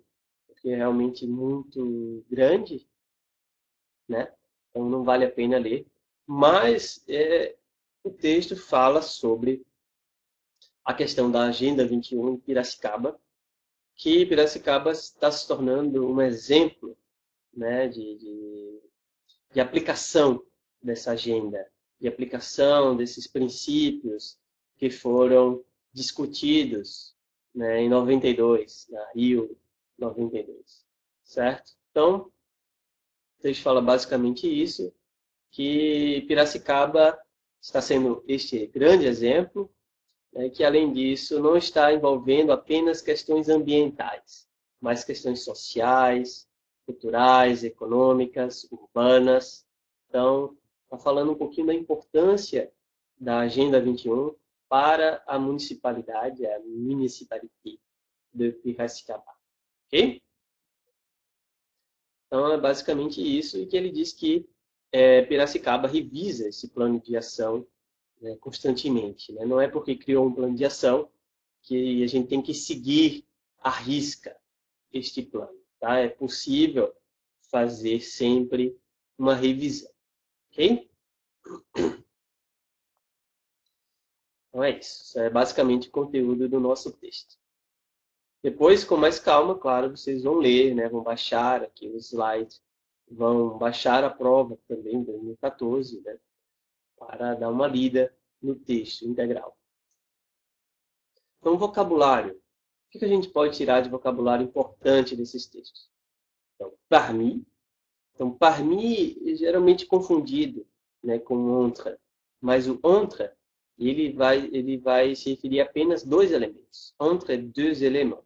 Porque é realmente muito grande, né? Então, não vale a pena ler. Mas o texto fala sobre a questão da Agenda 21 em Piracicaba, que Piracicaba está se tornando um exemplo, né, de aplicação dessa agenda, de aplicação desses princípios que foram discutidos, né, em 92, na Rio 92, certo? Então, o texto fala basicamente isso, que Piracicaba está sendo este grande exemplo, que, além disso, não está envolvendo apenas questões ambientais, mas questões sociais, culturais, econômicas, urbanas. Então, está falando um pouquinho da importância da Agenda 21 para a municipalidade, a municipalité de Piracicaba. Ok? Então, é basicamente isso, e que ele diz que Piracicaba revisa esse plano de ação, né, constantemente, né? Não é porque criou um plano de ação que a gente tem que seguir à risca este plano, tá? É possível fazer sempre uma revisão, ok? Então é isso. Isso é basicamente o conteúdo do nosso texto. Depois, com mais calma, claro, vocês vão ler, né? Vão baixar aqui os slides, vão baixar a prova também, de 2014, né? Para dar uma lida no texto integral. Então, vocabulário. O que a gente pode tirar de vocabulário importante desses textos? Então, parmi. Então, parmi é geralmente confundido, né, com entre. Mas o entre, ele vai se referir a apenas dois elementos. Entre dois elementos,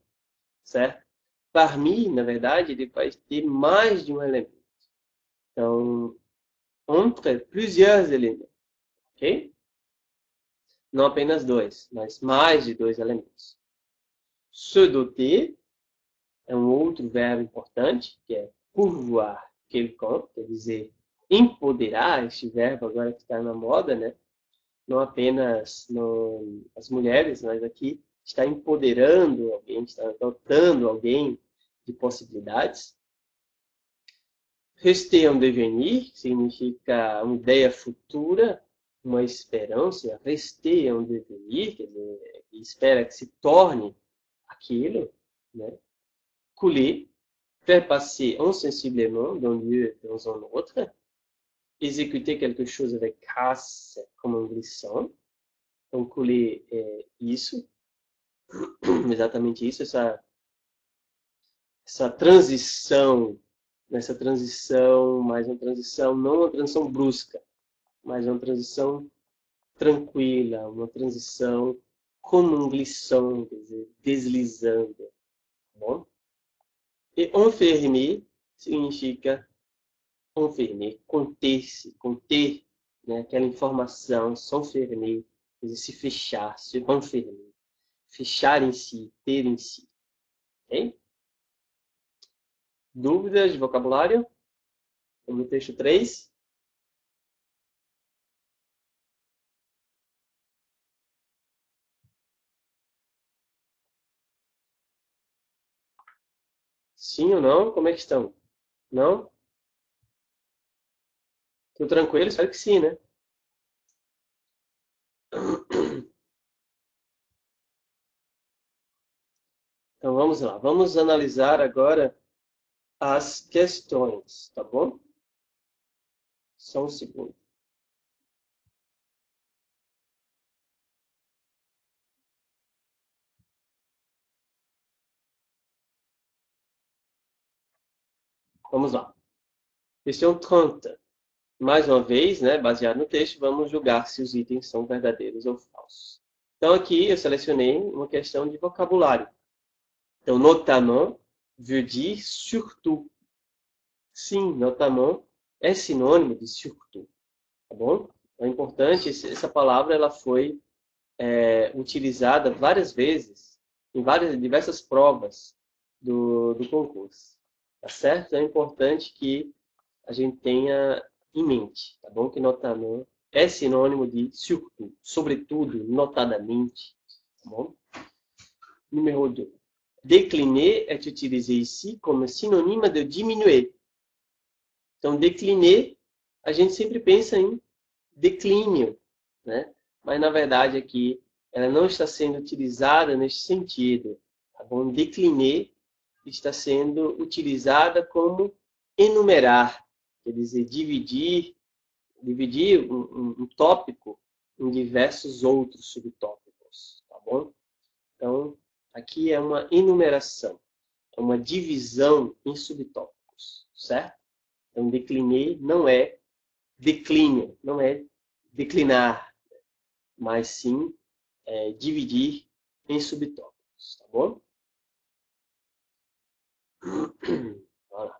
certo? Parmi, na verdade, ele vai ter mais de um elemento. Então, entre plusieurs elementos, ok? Não apenas dois, mas mais de dois elementos. Se doter é um outro verbo importante, que é pourvoir quelqu'un, quer dizer, empoderar, este verbo agora que está na moda, né? Não apenas as mulheres, mas aqui está empoderando alguém, está dotando alguém de possibilidades. Rester é um devenir, significa uma ideia futura, uma esperança. Rester é um devenir, quer dizer, que espera que se torne aquilo, né? Couler, faire passer insensiblement d'un lieu dans un autre, exécuter quelque chose avec grâce, como um glissant. Então, couler é isso, exatamente isso, essa transição, nessa transição, mas uma transição, não uma transição brusca, mas uma transição tranquila, uma transição como um glissant, quer dizer, deslizando, tá bom? E enfermer significa enfermer, conter-se, conter, né, aquela informação, s'enfermer, quer dizer, se fechar, se enfermer, fechar em si, ter em si, ok? Dúvidas de vocabulário? No texto 3. Sim ou não? Como é que estão? Não? Tudo tranquilo? Espero que sim, né? Então vamos lá. Vamos analisar agora as questões, tá bom? Só um segundo. Vamos lá. Questão 30. Mais uma vez, né, baseado no texto, vamos julgar se os itens são verdadeiros ou falsos. Então aqui eu selecionei uma questão de vocabulário. Então, notamment veut dire surtout. Sim, notamment é sinônimo de surtout, tá bom? É importante, essa palavra ela foi utilizada várias vezes em diversas provas do concurso, tá certo? É importante que a gente tenha em mente, tá bom? Que notamment é sinônimo de surtout, sobretudo, notadamente, tá bom? Número 2. Décliner est utilisé ici como sinônimo de diminuer. Então, decliner, a gente sempre pensa em declínio, né? Mas, na verdade, aqui, ela não está sendo utilizada nesse sentido, tá bom? Decliner está sendo utilizada como enumerar, quer dizer, dividir um tópico em diversos outros subtópicos, tá bom? Então, aqui é uma enumeração, é uma divisão em subtópicos, certo? Então, decliner não é declínio, não é declinar, mas sim dividir em subtópicos, tá bom? Voilà.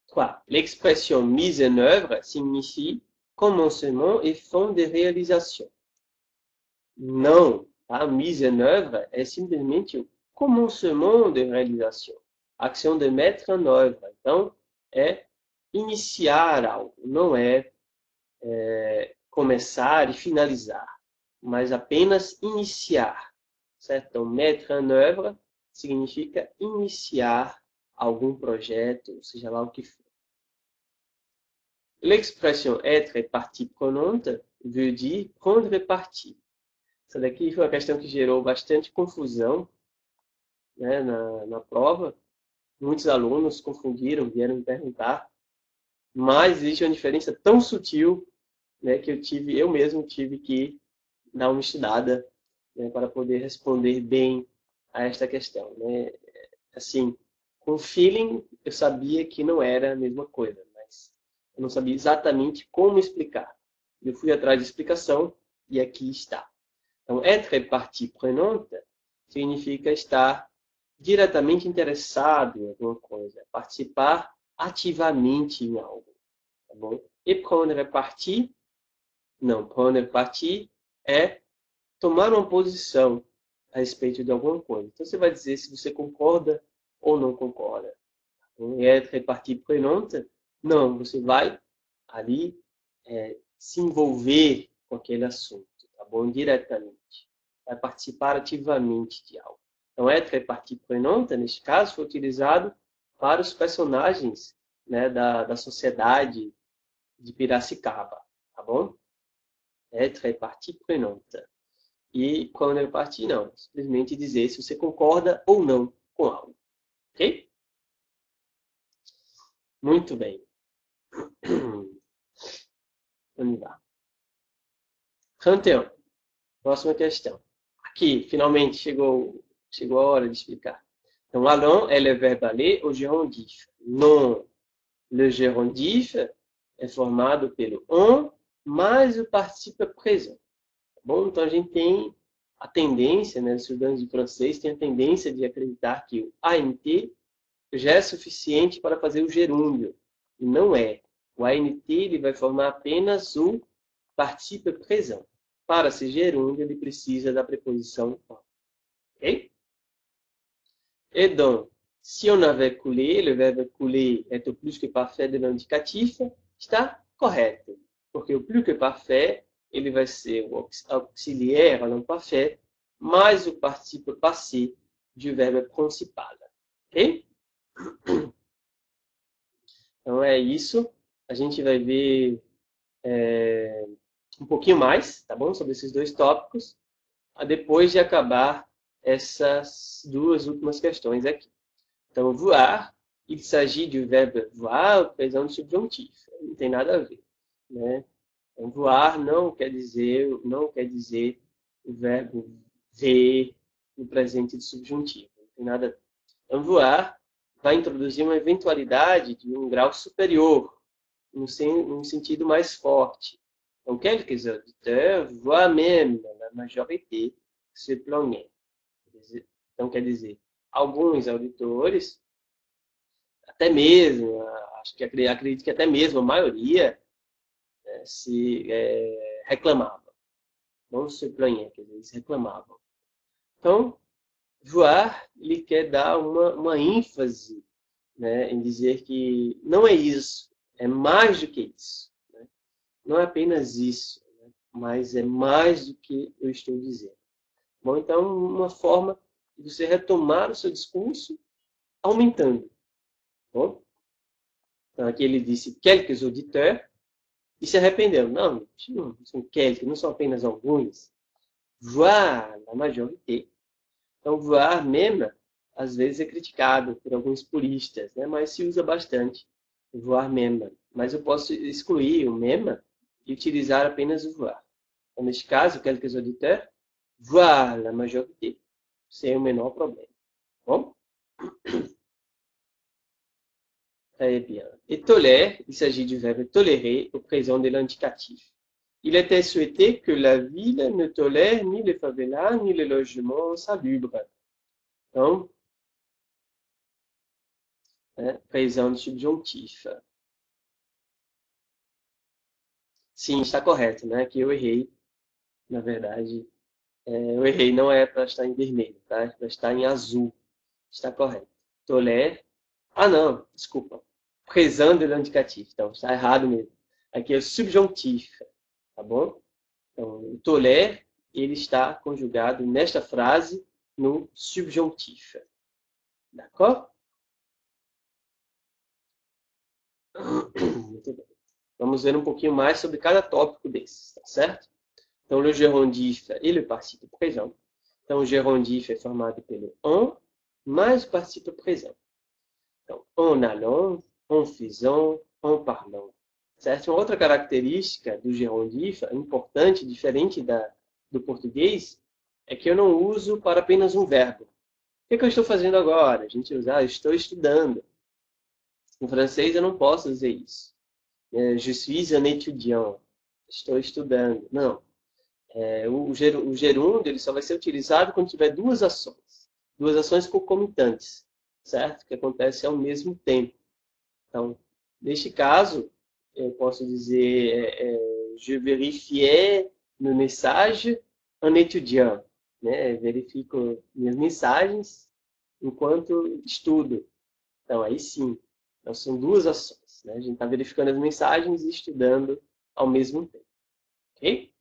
3. L'expression mise en œuvre signifie commencement et fin de réalisation. Não, a mise en œuvre é simplesmente o commencement de réalisation, ação de mettre en œuvre. Então, é iniciar algo, não é começar e finalizar, mas apenas iniciar, certo? Então, mettre en œuvre significa iniciar algum projeto, seja lá o que for. L'expression être partie prenante veut dire prendre parti. Essa daqui foi uma questão que gerou bastante confusão, né, na prova. Muitos alunos confundiram, vieram me perguntar, mas existe uma diferença tão sutil, né, que eu mesmo tive que dar uma estudada, né, para poder responder bem a esta questão, né? Assim, com feeling eu sabia que não era a mesma coisa, mas eu não sabia exatamente como explicar. Eu fui atrás de explicação e aqui está. Então, être partie prenante significa estar diretamente interessado em alguma coisa, participar ativamente em algo, tá bom? E prendre partie, não, prendre partie é tomar uma posição a respeito de alguma coisa. Então, você vai dizer se você concorda ou não concorda. E être partie prenante, não, você vai ali se envolver com aquele assunto, tá bom? Diretamente. Vai participar ativamente de algo. Então, être partie prenante, neste caso, foi utilizado para os personagens, né, da sociedade de Piracicaba, tá bom? Être é partie prenante. E quando é partie, não. Simplesmente dizer se você concorda ou não com algo. Ok? Muito bem. Vamos lá. 31. Próxima questão. Aqui, finalmente, chegou a hora de explicar. Então, allons é le verbe aller au gérondif. Non. Le gérondif é formado pelo on mais o participio présent. Tá bom? Então, a gente tem a tendência, né, os estudantes de francês têm a tendência de acreditar que o ANT já é suficiente para fazer o gerúndio. E não é. O ANT ele vai formar apenas o participio présent. Para ser gerúndio, ele precisa da preposição on. Ok? Et donc, si on avait coulé, le verbe couler est au plus que parfait de l'indicatif, está correto. Porque o plus que parfait, ele vai ser o auxiliar ao imparfait, mais o participio passé du verbe principal. Ok? Então é isso. A gente vai ver um pouquinho mais, tá bom? Sobre esses dois tópicos, depois de acabar essas duas últimas questões aqui. Então, voar, il s'agit du verbe voir, présent subjonctif. Não tem nada a ver, né? Então, voar não quer dizer o verbo ver no presente de subjuntivo. Não tem nada a ver. Então, voar vai introduzir uma eventualidade de um grau superior, num sentido mais forte. Então, quelques auditeurs voient même la majorité se plaigner. Então, quer dizer, alguns auditores, até mesmo, acredito que até mesmo a maioria se reclamava. Não se plaigner, quer dizer, eles reclamavam. Então, voar, ele quer dar uma ênfase, né, em dizer que não é isso, é mais do que isso. Né? Não é apenas isso, né, mas é mais do que eu estou dizendo. Bom, então, uma forma de você retomar o seu discurso aumentando. Bom? Então, aqui ele disse quelques auditeurs e se arrependeu. Não são quelques, não são apenas alguns. Voir, a majorité. Então, voir mesmo, às vezes é criticado por alguns puristas, né? Mas se usa bastante voir mesmo. Mas eu posso excluir o mesmo e utilizar apenas o voir. Então, neste caso, quelques auditeurs, voir la majorité, sem o menor problema. Bom? Très bien. Et tolère, il s'agit du verbe tolérer au présent de l'indicatif. Il était souhaité que la ville ne tolère ni les favelas ni les logements salubres. Então, présent subjonctif. Sim, está correto, né? Aqui eu errei. Na verdade, eu errei. Não é para estar em vermelho, tá? É para estar em azul. Está correto. Tolère. Ah, não. Desculpa. Présent de l'indicatif. Então, está errado mesmo. Aqui é o subjonctif. Tá bom? Então, o tolère, ele está conjugado nesta frase no subjonctif. D'accord? Muito bem. Vamos ver um pouquinho mais sobre cada tópico desses, tá certo? Então, le gérondif e le participio présent. Então, o gérondif é formado pelo on mais o participio présent. Então, en allant, en faisant, en parlant. Certo? Uma outra característica do gerondif, importante, diferente do português, é que eu não uso para apenas um verbo. O que eu estou fazendo agora? A gente usa, estou estudando. Em francês eu não posso dizer isso. Je suis un étudiant. Estou estudando. Não. O gerúndio ele só vai ser utilizado quando tiver duas ações concomitantes, certo? Que acontecem ao mesmo tempo. Então, neste caso, eu posso dizer je vérifiais mes messages en étudiant. Né? Verifico minhas mensagens enquanto estudo. Então, aí sim. Então, são duas ações. Né? A gente está verificando as mensagens e estudando ao mesmo tempo. Ok?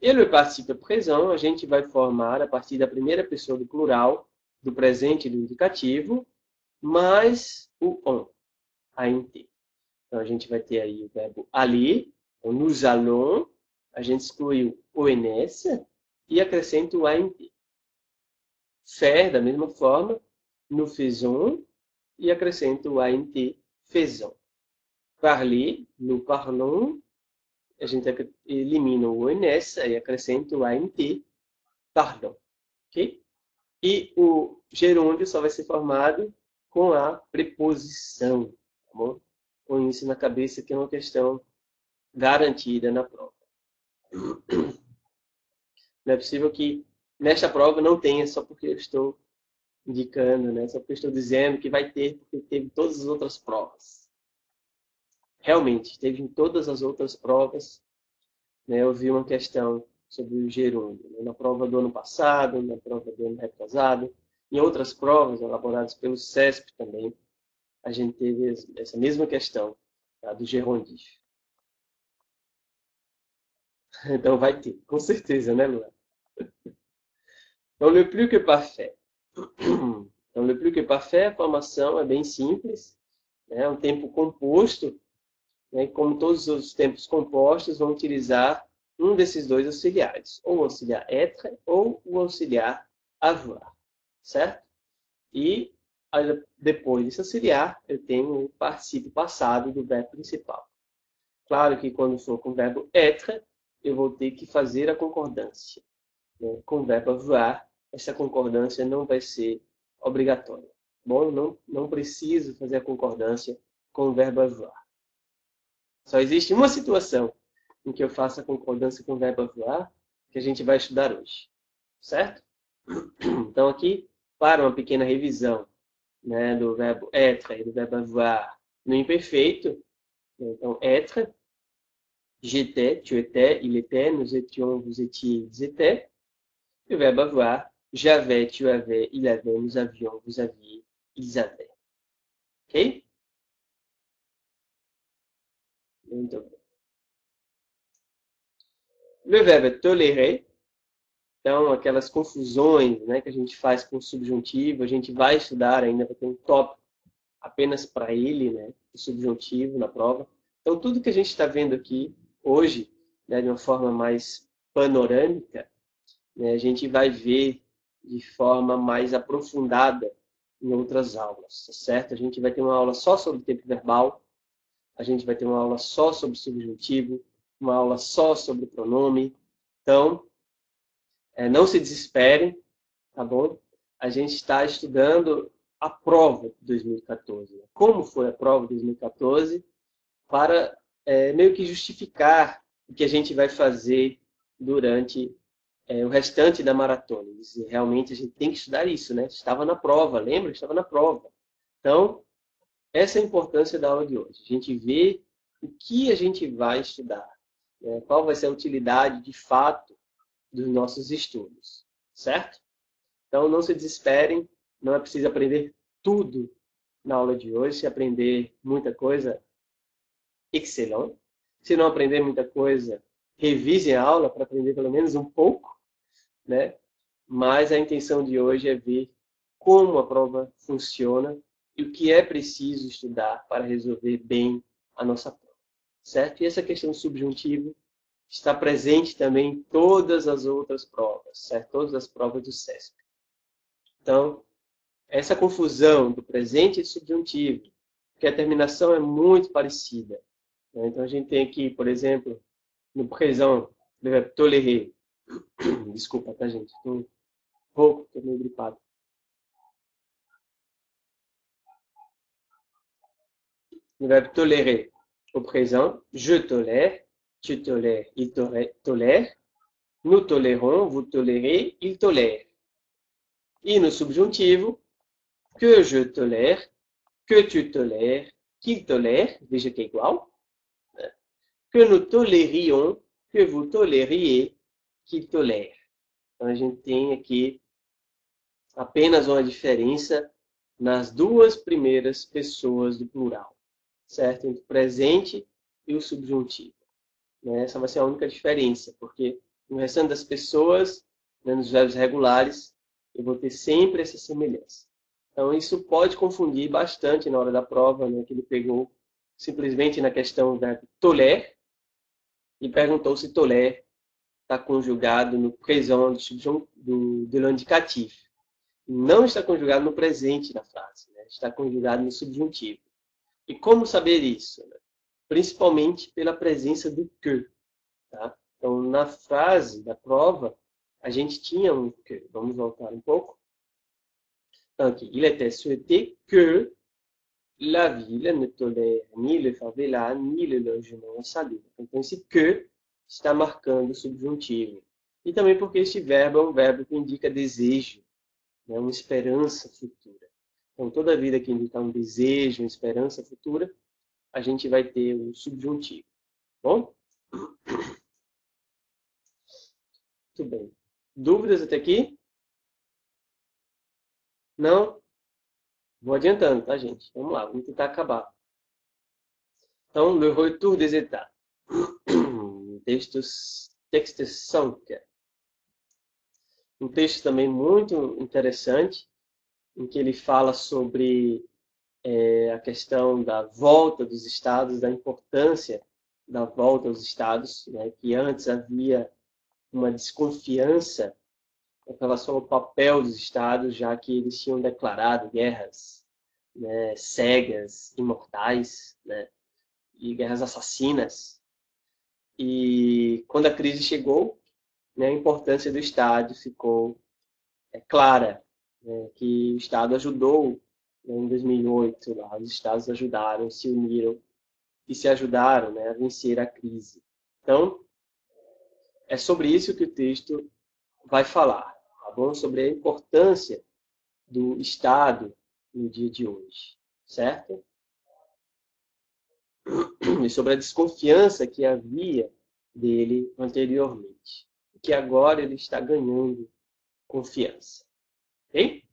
E no participio présent, a gente vai formar, a partir da primeira pessoa do plural, do presente e do indicativo, mais o on, int. Então, a gente vai ter aí o verbo aller, então, nous allons, a gente exclui o ons e acrescenta o int. Faire, da mesma forma, nous faisons e acrescenta o int faisons. Parler, nous parlons, a gente elimina o ons e acrescenta o int pardon. Ok? E o gerúndio só vai ser formado com a preposição. Tá bom? Com isso na cabeça, que é uma questão garantida na prova. Não é possível que nesta prova não tenha só porque eu estou indicando, né? Só porque eu estou dizendo que vai ter, porque teve todas as outras provas. Realmente, teve em todas as outras provas, né? Eu vi uma questão sobre o gerúndio, né? Na prova do ano passado, na prova do ano retrasado, em outras provas elaboradas pelo CESP também, a gente teve essa mesma questão, tá? Do gerundif. Então vai ter, com certeza, né, Luana? Então, le plus que parfait. Então, le plus que parfait, a formação é bem simples, né? É um tempo composto, né? Como todos os tempos compostos, vão utilizar um desses dois auxiliares, ou o auxiliar être ou o auxiliar avoir, certo? E depois desse auxiliar, eu tenho o particípio passado do verbo principal. Claro que quando for com o verbo être, eu vou ter que fazer a concordância, né? Com o verbo avoir, essa concordância não vai ser obrigatória. Bom, não preciso fazer a concordância com o verbo avoir. Só existe uma situação em que eu faço a concordância com o verbo avoir, que a gente vai estudar hoje. Certo? Então, aqui, para uma pequena revisão, né, do verbo être e do verbo avoir no imperfeito, então, être, j'étais, tu étais, il était, nous étions, vous étiez, ils étaient. E o verbo avoir, j'avais, tu avais, il avait, nous avions, vous aviez, ils avaient. Ok? Muito bem. Le verbe tolérer, então, aquelas confusões, né, que a gente faz com o subjuntivo, a gente vai estudar ainda, vai ter um tópico apenas para ele, né, o subjuntivo na prova. Então, tudo que a gente está vendo aqui hoje, né, de uma forma mais panorâmica, né, a gente vai ver de forma mais aprofundada em outras aulas, tá certo? A gente vai ter uma aula só sobre tempo verbal, a gente vai ter uma aula só sobre subjuntivo, uma aula só sobre pronome. Então, não se desesperem, tá bom? A gente está estudando a prova de 2014. Como foi a prova de 2014, para meio que justificar o que a gente vai fazer durante o restante da maratona. E realmente a gente tem que estudar isso, né? Estava na prova, lembra? Estava na prova. Então, essa é a importância da aula de hoje. A gente vê o que a gente vai estudar, né? Qual vai ser a utilidade de fato dos nossos estudos, certo? Então, não se desesperem, não é preciso aprender tudo na aula de hoje. Se aprender muita coisa, excellent. Se não aprender muita coisa, revisem a aula para aprender pelo menos um pouco, né? Mas a intenção de hoje é ver como a prova funciona e o que é preciso estudar para resolver bem a nossa prova, certo? E essa questão subjuntiva está presente também em todas as outras provas, certo? Todas as provas do CESP. Então, essa confusão do presente e subjuntivo, que a terminação é muito parecida, né? Então, a gente tem aqui, por exemplo, no présent, le verbe tolérer. Desculpa, tá, gente? Estou meio gripado. Le verbe tolérer au présent, je tolère, tu tolères, il tolère, nous tolérons, vous tolérez, il tolère. E no subjuntivo, que je tolère, que tu tolères, qu'il tolère, veja que é igual, né? Que nous tolérions, que vous tolériez, qu'il tolère. Então, a gente tem aqui apenas uma diferença nas duas primeiras pessoas do plural, certo? Entre o presente e o subjuntivo. Essa vai ser a única diferença, porque no restante das pessoas, né, nos verbos regulares, eu vou ter sempre essa semelhança. Então, isso pode confundir bastante na hora da prova, né, que ele pegou simplesmente na questão do verbo toler e perguntou se toler está conjugado no présent de l'indicativo. Não está conjugado no presente da frase, né? Está conjugado no subjuntivo. E como saber isso? Né? Principalmente pela presença do que. Tá? Então, na frase da prova, a gente tinha um que. Vamos voltar um pouco. Então, aqui, il était souhaité que la ville ne tolère ni le favela, ni le logement insalubre. Então, esse que está marcando o subjuntivo. E também porque este verbo é um verbo que indica desejo, né? Uma esperança futura. Então, toda vida que indica um desejo, uma esperança futura, a gente vai ter o subjuntivo. Bom? Muito bem. Dúvidas até aqui? Não? Vou adiantando, tá, gente? Vamos lá, vamos tentar acabar. Então, le retour des états. Texto 5. Um texto também muito interessante, em que ele fala sobre a questão da volta dos estados, da importância da volta aos estados, né, que antes havia uma desconfiança em relação ao papel dos estados, já que eles tinham declarado guerras, né, cegas, imortais, né, e guerras assassinas. E quando a crise chegou, né, a importância do Estado ficou clara, né, que o Estado ajudou, né, em 2008, lá, os Estados ajudaram, se uniram e se ajudaram, né, a vencer a crise. Então, é sobre isso que o texto vai falar, tá bom? Sobre a importância do Estado no dia de hoje, certo? E sobre a desconfiança que havia dele anteriormente, que agora ele está ganhando confiança. Ok?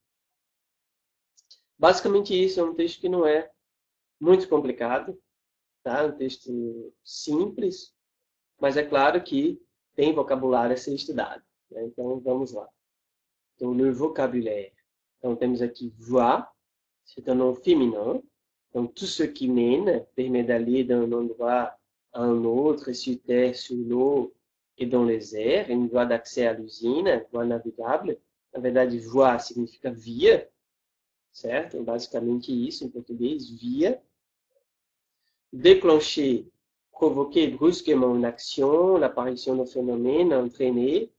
Basicamente isso, é um texto que não é muito complicado, tá? É um texto simples, mas é claro que tem vocabulário a ser estudado, né? Então vamos lá. Então, le vocabulaire. Então temos aqui voir, c'est un nom féminin. Donc tout ce qui mène permet d'aller d'un endroit à un autre, sur terre, sur l'eau et dans les airs. Une voie d'accès à l'usine, voie navigable. Na verdade, voie significa via, certo? Basicamente isso em português, via. Déclencher, provoquer brusquement une action, l'apparition d'un phénomène, entraîner,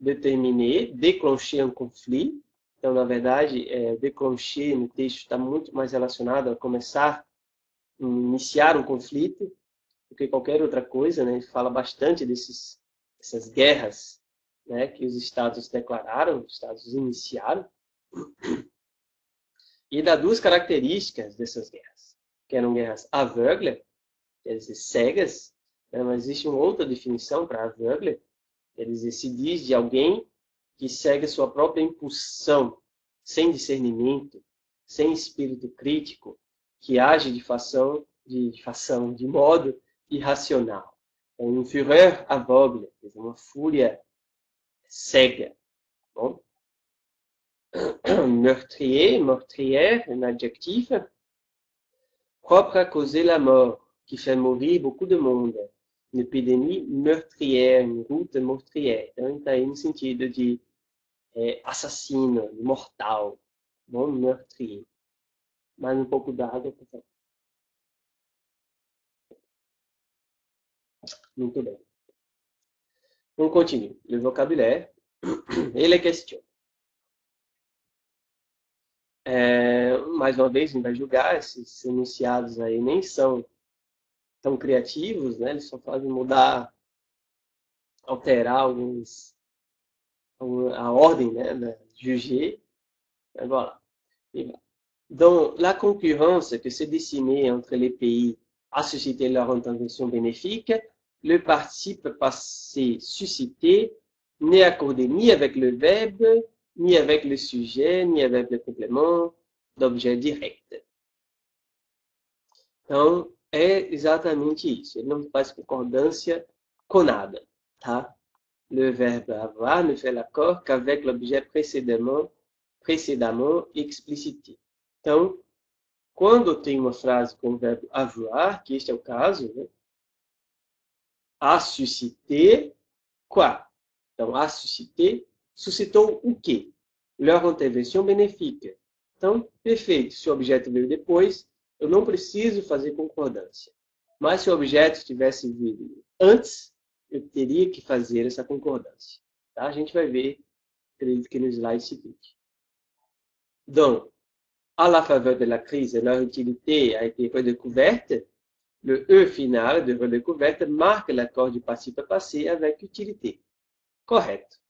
determiner, déclencher um conflit. Então, na verdade, déclencher no texto está muito mais relacionado a começar, iniciar um conflito, do que qualquer outra coisa, né? Ele fala bastante dessas guerras, né, que os estados declararam, os estados iniciaram, e dá duas características dessas guerras, que eram guerras aveugles, quer dizer, cegas, né? Mas existe uma outra definição para aveugle, quer dizer, se diz de alguém que segue a sua própria impulsão, sem discernimento, sem espírito crítico, que age de modo irracional. É um fureur aveugle, quer dizer, uma fúria cega. Bom? Meurtrier, meurtrière, un adjectif, propre à causer la mort, qui fait mourir beaucoup de monde. Une epidemie meurtrière, une route meurtrière. Então, está aí no sentido de assassino, mortal, bom, meurtrier. Mais um pouco d'água, por favor. Muito bem. On continue. Le vocabulaire et les questions. Mais uma vez, a gente vai julgar, esses enunciados aí nem são tão criativos, né? Eles só fazem mudar, alterar a ordem, né, da juger. Voilà. Donc, la concurrence qui s'est dessinée entre les pays a suscité leur intervention bénéfique. Le participe passé suscité n'est accordé ni avec le verbe, ni avec le sujet, ni avec le complément d'objet direct. Então, é exatamente isso. Ele não faz concordância com nada, tá? Le verbe avoir ne fait l'accord qu'avec l'objet précédemment précédemment explicité. Então, quando eu tenho uma frase com o verbo avoir, que este é o caso, né? A suscité quoi? Então, a suscité, suscitou o quê? Leur intervention bénéfique. Então, perfeito. Se o objeto veio depois, eu não preciso fazer concordância. Mas se o objeto tivesse vindo antes, eu teria que fazer essa concordância. Tá? A gente vai ver, acredito que no slide seguinte. Donc, à la faveur de la crise, leur utilité a été redécouverte. Le E final de redécouverte marque l'accord du participe passé avec utilité. Correto.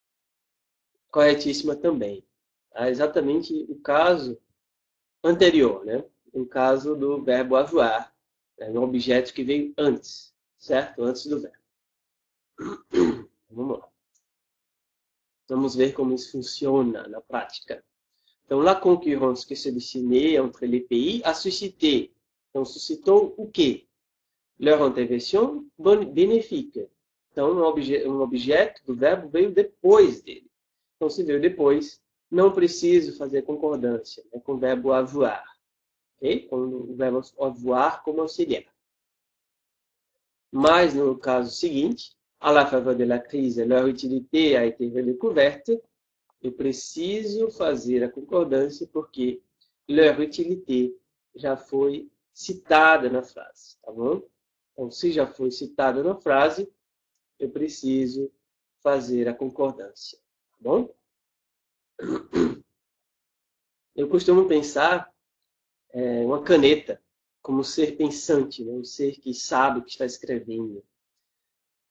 Corretíssima também. É exatamente o caso anterior, né? O caso do verbo avoir, né? Um objeto que veio antes, certo? Antes do verbo. Vamos lá. Vamos ver como isso funciona na prática. Então, la concurrence que se dessinait entre les pays a suscité. Então, suscitou o quê? Leur intervention bénéfique. Então, um objeto do verbo veio depois dele. Então, se veio depois, não preciso fazer concordância, né, com o verbo avoir. Okay? Com o verbo avoir como auxiliar. Mas, no caso seguinte, à la faveur de la crise, leur utilité a été redécouverte. Eu preciso fazer a concordância porque leur utilité já foi citada na frase, tá bom? Então, se já foi citada na frase, eu preciso fazer a concordância, tá bom? Eu costumo pensar uma caneta como ser pensante, né? Um ser que sabe o que está escrevendo.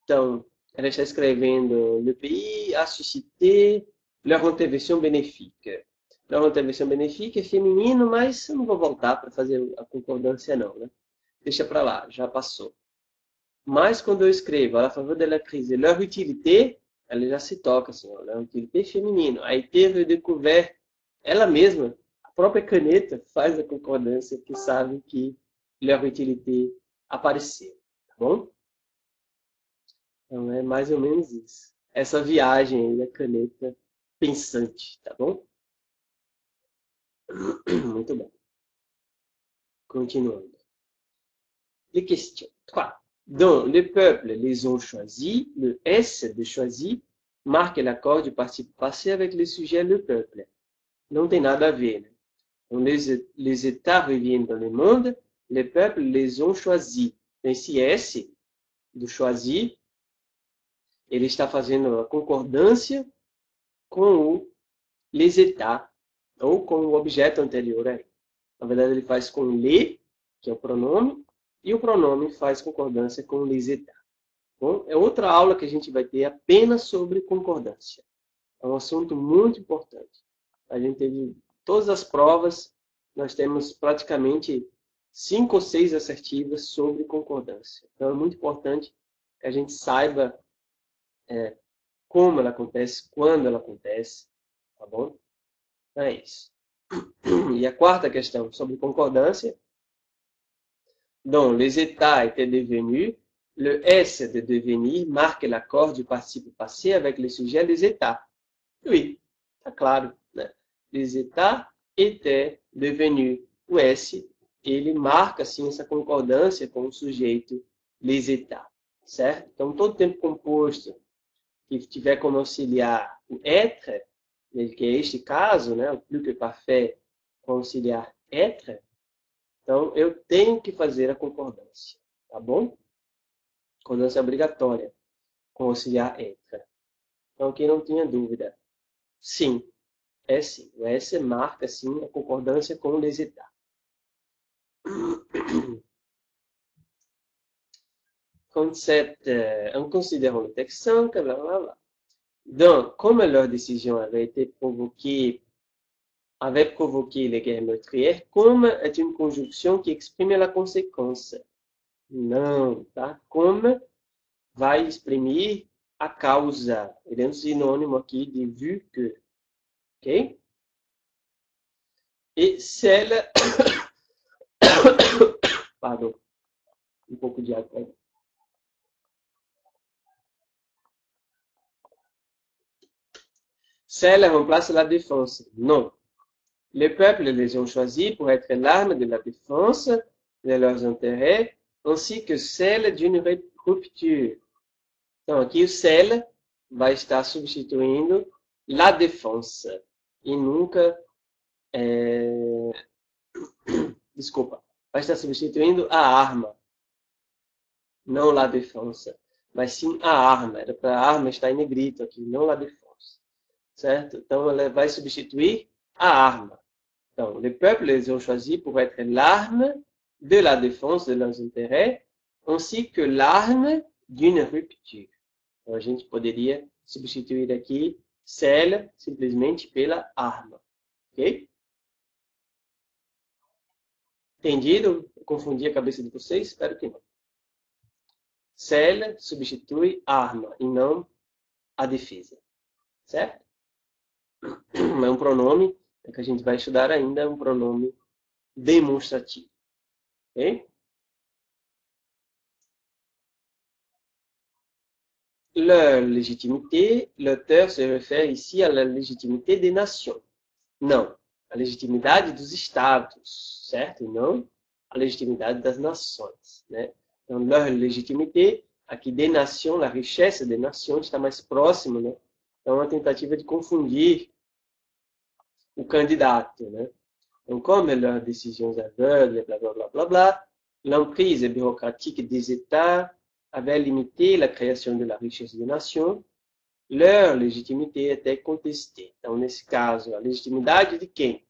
Então, ela está escrevendo le pays a suscité leur intervention bénéfique. Leur intervention bénéfique é feminino, mas eu não vou voltar para fazer a concordância não, né? Deixa para lá, já passou. Mas quando eu escrevo a favor de la crise, leur utilité, ela já se toca assim, ó, leur utilité feminino. Aí teve découvert, ela mesma, a própria caneta faz a concordância que sabe que leur utilité apareceu, tá bom? Então é mais ou menos isso. Essa viagem aí da caneta pensante, tá bom? Muito bem. Continuando. Les questions. 3. Donc, le peuple les ont choisis. Le S de choisi marque l'accord du participe passé avec le sujet le peuple. Não tem nada a ver, né? Então, les États reviennent dans le monde. Les peuples les ont choisis. Então, esse S do choisi, ele está fazendo a concordância com o les États, ou com o objeto anterior aí. Na verdade, ele faz com les, que é o pronome, e o pronome faz concordância com les États. Bom, é outra aula que a gente vai ter apenas sobre concordância. É um assunto muito importante. A gente teve todas as provas, nós temos praticamente 5 ou 6 assertivas sobre concordância. Então, é muito importante que a gente saiba como ela acontece, quando ela acontece, tá bom? É isso. E a quarta questão sobre concordância. Donc, les états étaient devenus. Le S de devenir marque l'accord du participe passé avec le sujet des états. Oui, tá claro, né? Les états étaient devenus. O S, ele marca, assim, essa concordância com o sujeito les états, certo? Então, todo tempo composto que tiver como auxiliar o être, que é este caso, né? O plus que parfait com auxiliar être, então eu tenho que fazer a concordância, tá bom? Concordância obrigatória com auxiliar être. Então, quem não tinha dúvida, sim, é sim. O S marca, sim, a concordância com o les états. Concept, en considérant le texte 5, blablabla. Donc, comme leur décision avait provoqué les guerres meurtrières, comme est une conjonction qui exprime la conséquence. Não, tá? Como vai exprimir a causa. Ele é um sinônimo aqui de vu que. Ok? E cela... Pardon. Um pouco de água. Cela remplace la défense. Non. Les peuples les ont choisis pour être l'arme de la défense de leurs intérêts, ainsi que celle d'une rupture. Então, aqui o celle vai estar substituindo la défense e nunca, desculpa, vai estar substituindo a arma, não la défense, mas sim a arma. Era para a arma estar em negrito aqui, não la défense, certo? Então, ela vai substituir a arma. Então, les peuples les ont choisis pour être l'arme de la défense de leurs intérêts, ainsi que l'arme d'une rupture. Então, a gente poderia substituir aqui celle simplesmente pela arma. Ok? Entendido? Eu confundi a cabeça de vocês? Espero que não. Celle substitui arma e não a defesa. Certo? É um pronome que a gente vai estudar ainda, é um pronome demonstrativo. Ok? Leur légitimité, l'auteur se réfère ici à la légitimité des nations. Não, a legitimidade dos estados, certo? E não a legitimidade das nações, né? Então, leur légitimité, aqui des nations, a richesse des nations está mais próximo, né? É uma tentativa de confundir o candidato, né? Então, comme leurs décisions aveugles, blá, blá, blá, blá, blá, l'emprise bureaucratique des États avait limité la création de la richesse des nations, leur légitimité était contestée. Então, nesse caso, a legitimidade de quem?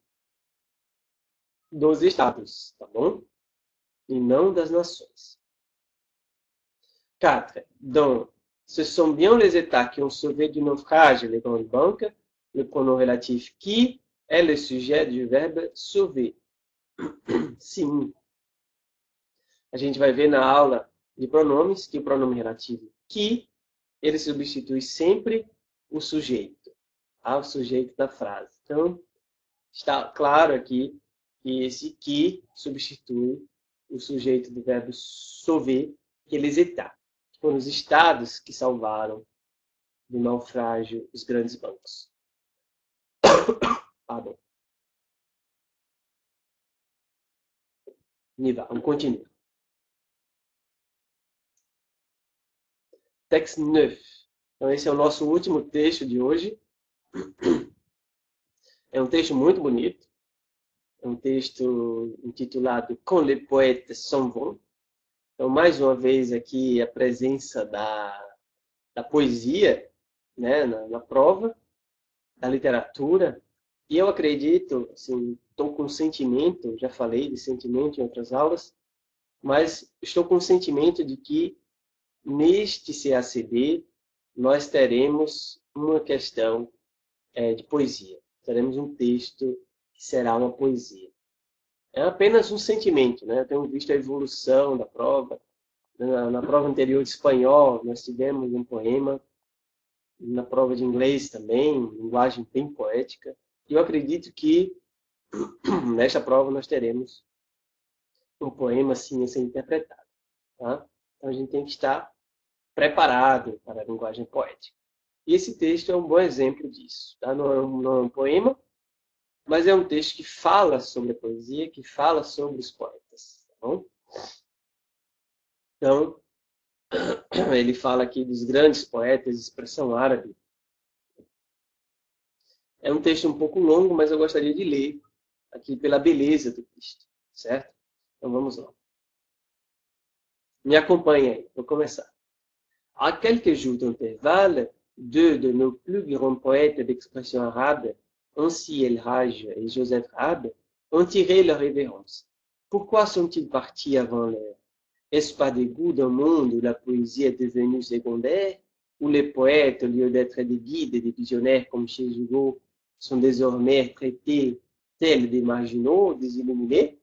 Dos estados, tá bom? E não das nações. 4. Donc, ce sont bien les États qui ont sauvé du naufrage les grandes banques. Le pronom relatif qui est le sujet du verbe sauver. Sim. A gente vai ver na aula de pronomes que o pronome relativo que ele substitui sempre o sujeito, tá? O sujeito da frase. Então, está claro aqui que esse que substitui o sujeito do verbo sauver, que eles États. Foram os estados que salvaram do naufrágio os grandes bancos. Pardon. On continue. Texte 9. Então, esse é o nosso último texto de hoje. É um texto muito bonito. É um texto intitulado Quand les poètes s'en vont. Então, mais uma vez aqui a presença da poesia, né, na prova, da literatura. E eu acredito, assim, estou com sentimento, já falei de sentimento em outras aulas, mas estou com o sentimento de que neste CACD nós teremos uma questão de poesia. Teremos um texto que será uma poesia. É apenas um sentimento, né? Eu tenho visto a evolução da prova. Na prova anterior de espanhol, nós tivemos um poema. Na prova de inglês também, linguagem bem poética. E eu acredito que nesta prova nós teremos um poema assim a ser interpretado. Tá? Então a gente tem que estar preparado para a linguagem poética. E esse texto é um bom exemplo disso. Tá? Não é um poema, mas é um texto que fala sobre a poesia, que fala sobre os poetas. Tá bom? Então, ele fala aqui dos grandes poetas de expressão árabe. É um texto um pouco longo, mas eu gostaria de ler aqui pela beleza do texto, certo? Então vamos lá. Me acompanhe aí, vou começar. À quelques jours d'intervalle, deux de nos plus grands poètes d'expression arabe, Ansi El-Hajj et Joseph Rabe, ont tiré leur révérence. Pourquoi sont-ils partis avant l'heure? Est-ce par dégoût d'un monde où la poésie est devenue secondaire, où les poètes, au lieu d'être des guides et des visionnaires comme chez Hugo, sont désormais traités tels des marginaux, des illuminés?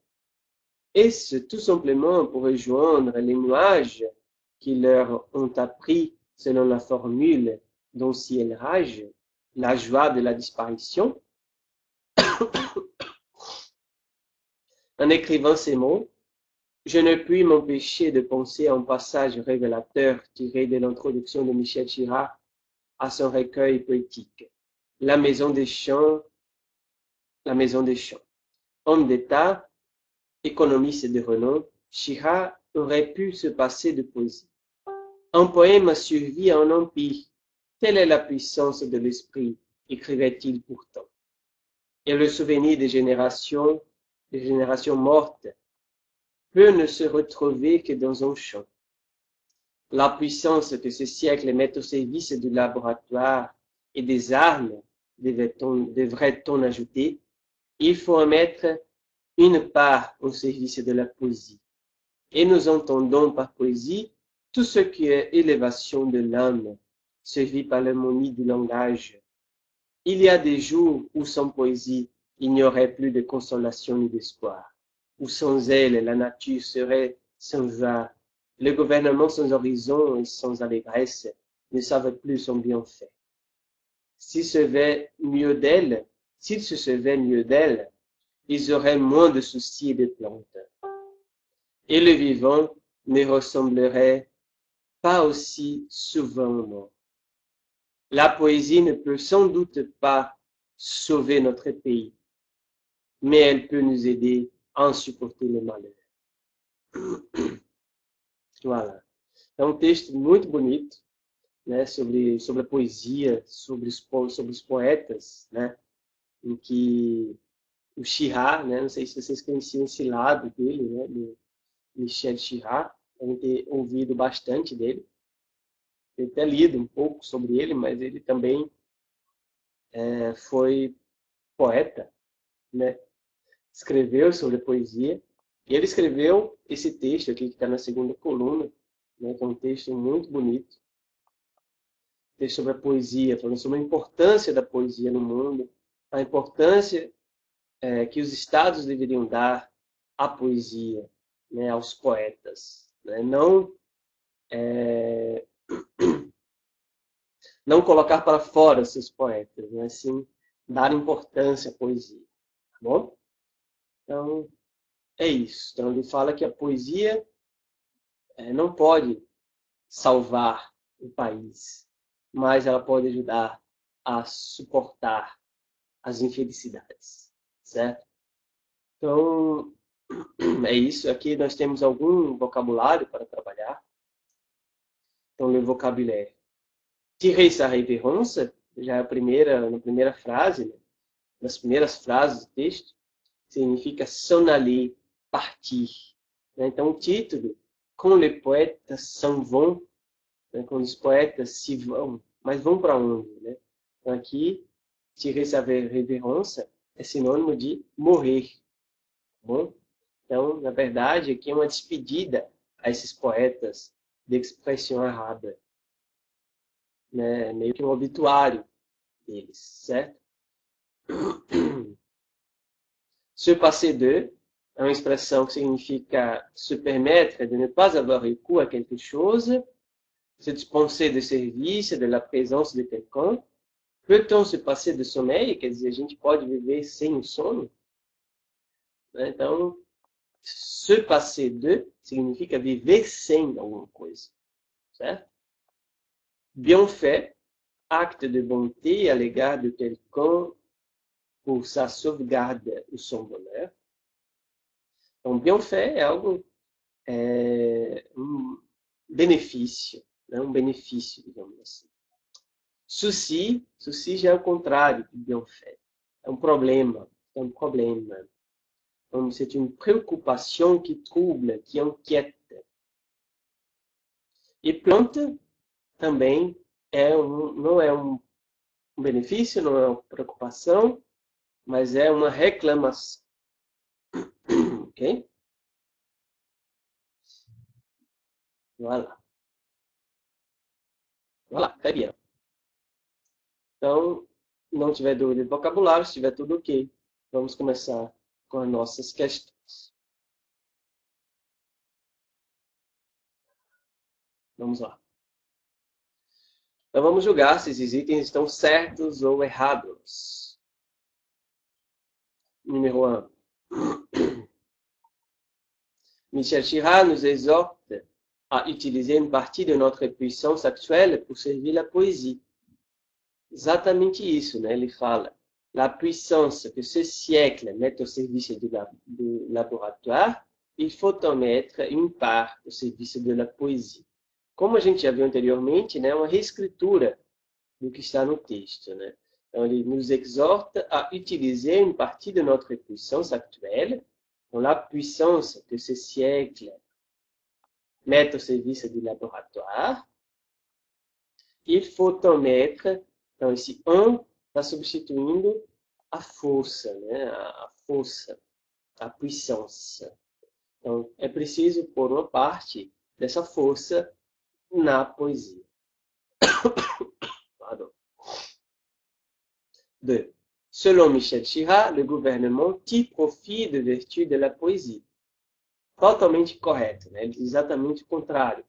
Est-ce tout simplement pour rejoindre les nuages qui leur ont appris, selon la formule d'Ansi El-Hajj, la joie de la disparition? En écrivant ces mots, je ne puis m'empêcher de penser à un passage révélateur tiré de l'introduction de Michel Chirac à son recueil poétique, La Maison des Chants la maison des champs. Homme d'État, économiste de renom, Chirac aurait pu se passer de poésie. Un poème a survécu à un empire. Telle est la puissance de l'esprit, écrivait-il pourtant. Et le souvenir des générations mortes peut ne se retrouver que dans un chant. La puissance que ce siècle met au service du laboratoire et des armes, devrait-on ajouter, il faut en mettre une part au service de la poésie. Et nous entendons par poésie tout ce qui est élévation de l'âme, servi par l'harmonie du langage. Il y a des jours où sans poésie, il n'y aurait plus de consolation ni d'espoir, où sans elle, la nature serait sans joie, le gouvernement sans horizon et sans allégresse ne savent plus son bienfait. S'ils se servaient mieux d'elle, ils auraient moins de soucis et de plantes. Et le vivant ne ressemblerait pas aussi souvent au mort. La poésie ne peut sans doute pas sauver notre pays, mais elle peut nous aider à en supporter le malheur. Voilà. É um texto muito bonito, né, sobre a poesia, sobre os poetas, né, em que o Chirac, né, não sei se vocês conheciam esse lado dele, né, do Michel Chirac, devem ter ouvido bastante dele, eu até lido um pouco sobre ele, mas ele também foi poeta, né, escreveu sobre poesia, e ele escreveu esse texto aqui que está na segunda coluna, né, que é um texto muito bonito, texto sobre a poesia, falando sobre a importância da poesia no mundo, a importância que os estados deveriam dar à poesia, né, aos poetas, né, não colocar para fora seus poetas, mas sim dar importância à poesia, tá bom? Então, é isso. Então, ele fala que a poesia não pode salvar o país, mas ela pode ajudar a suportar as infelicidades, certo? Então, é isso. Aqui nós temos algum vocabulário para trabalhar. Então, le vocabulaire. Tirer sa révérence, já é na primeira frase, né? Nas primeiras frases do texto, significa s'en aller, partir. Né? Então, o título, Quand les poètes s'en vont, né? Quando os poetas se vão, mas vão para onde? Né? Então, aqui, tirer sa révérence é sinônimo de morrer. Tá bom? Então, na verdade, aqui é uma despedida a esses poetas de expressão arabe, né? Meio que um obituário deles, certo? Se passer de é uma expressão que significa se permettre de ne pas avoir recours à quelque chose, se dispenser de service, de la présence de quelqu'un. Peut-on se passer de sommeil? Quer dizer, a gente pode viver sem o sono? Então, se passer de significa viver sem alguma coisa, certo? Bienfait, acte de bonté à l'égard de quelqu'un pour sa sauvegarde ou son bonheur. Então, bienfait é algo, um benefício, né? Um benefício, digamos assim. Souci já é o contrário de bienfait. É um problema, Então, c'est une préoccupation qui trouble, qui inquiète. E plante também não é um benefício, não é uma preocupação, mas é uma reclamação. Ok? Voilà. Voilà, très bien. Então, não tiver dúvida de vocabulário, se tiver tudo ok, vamos começar com as nossas questões. Vamos lá. Então, vamos julgar se esses itens estão certos ou errados. Número 1. Michel Chirac nous exhorte à utiliser une partie de notre puissance actuelle pour servir la poésie. Exatamente isso, né? Ele fala la puissance que ce siècle met au service du laboratoire, il faut en mettre une part au service de la poésie. Como a gente já viu anteriormente, né, é uma reescritura do que está no texto, né? Então, ele nos exorta a utiliser une partie de notre puissance actuelle, donc la puissance que ce siècle met au service du laboratoire. Il faut en mettre, então esse en está substituindo a força, né? A força, a puissance. Então, é preciso pôr uma parte dessa força na poesia. Pardon. 2. Selon Michel Chirac, le gouvernement tire profit de vertu de la poésie. Totalmente correto, né? Exatamente o contrário.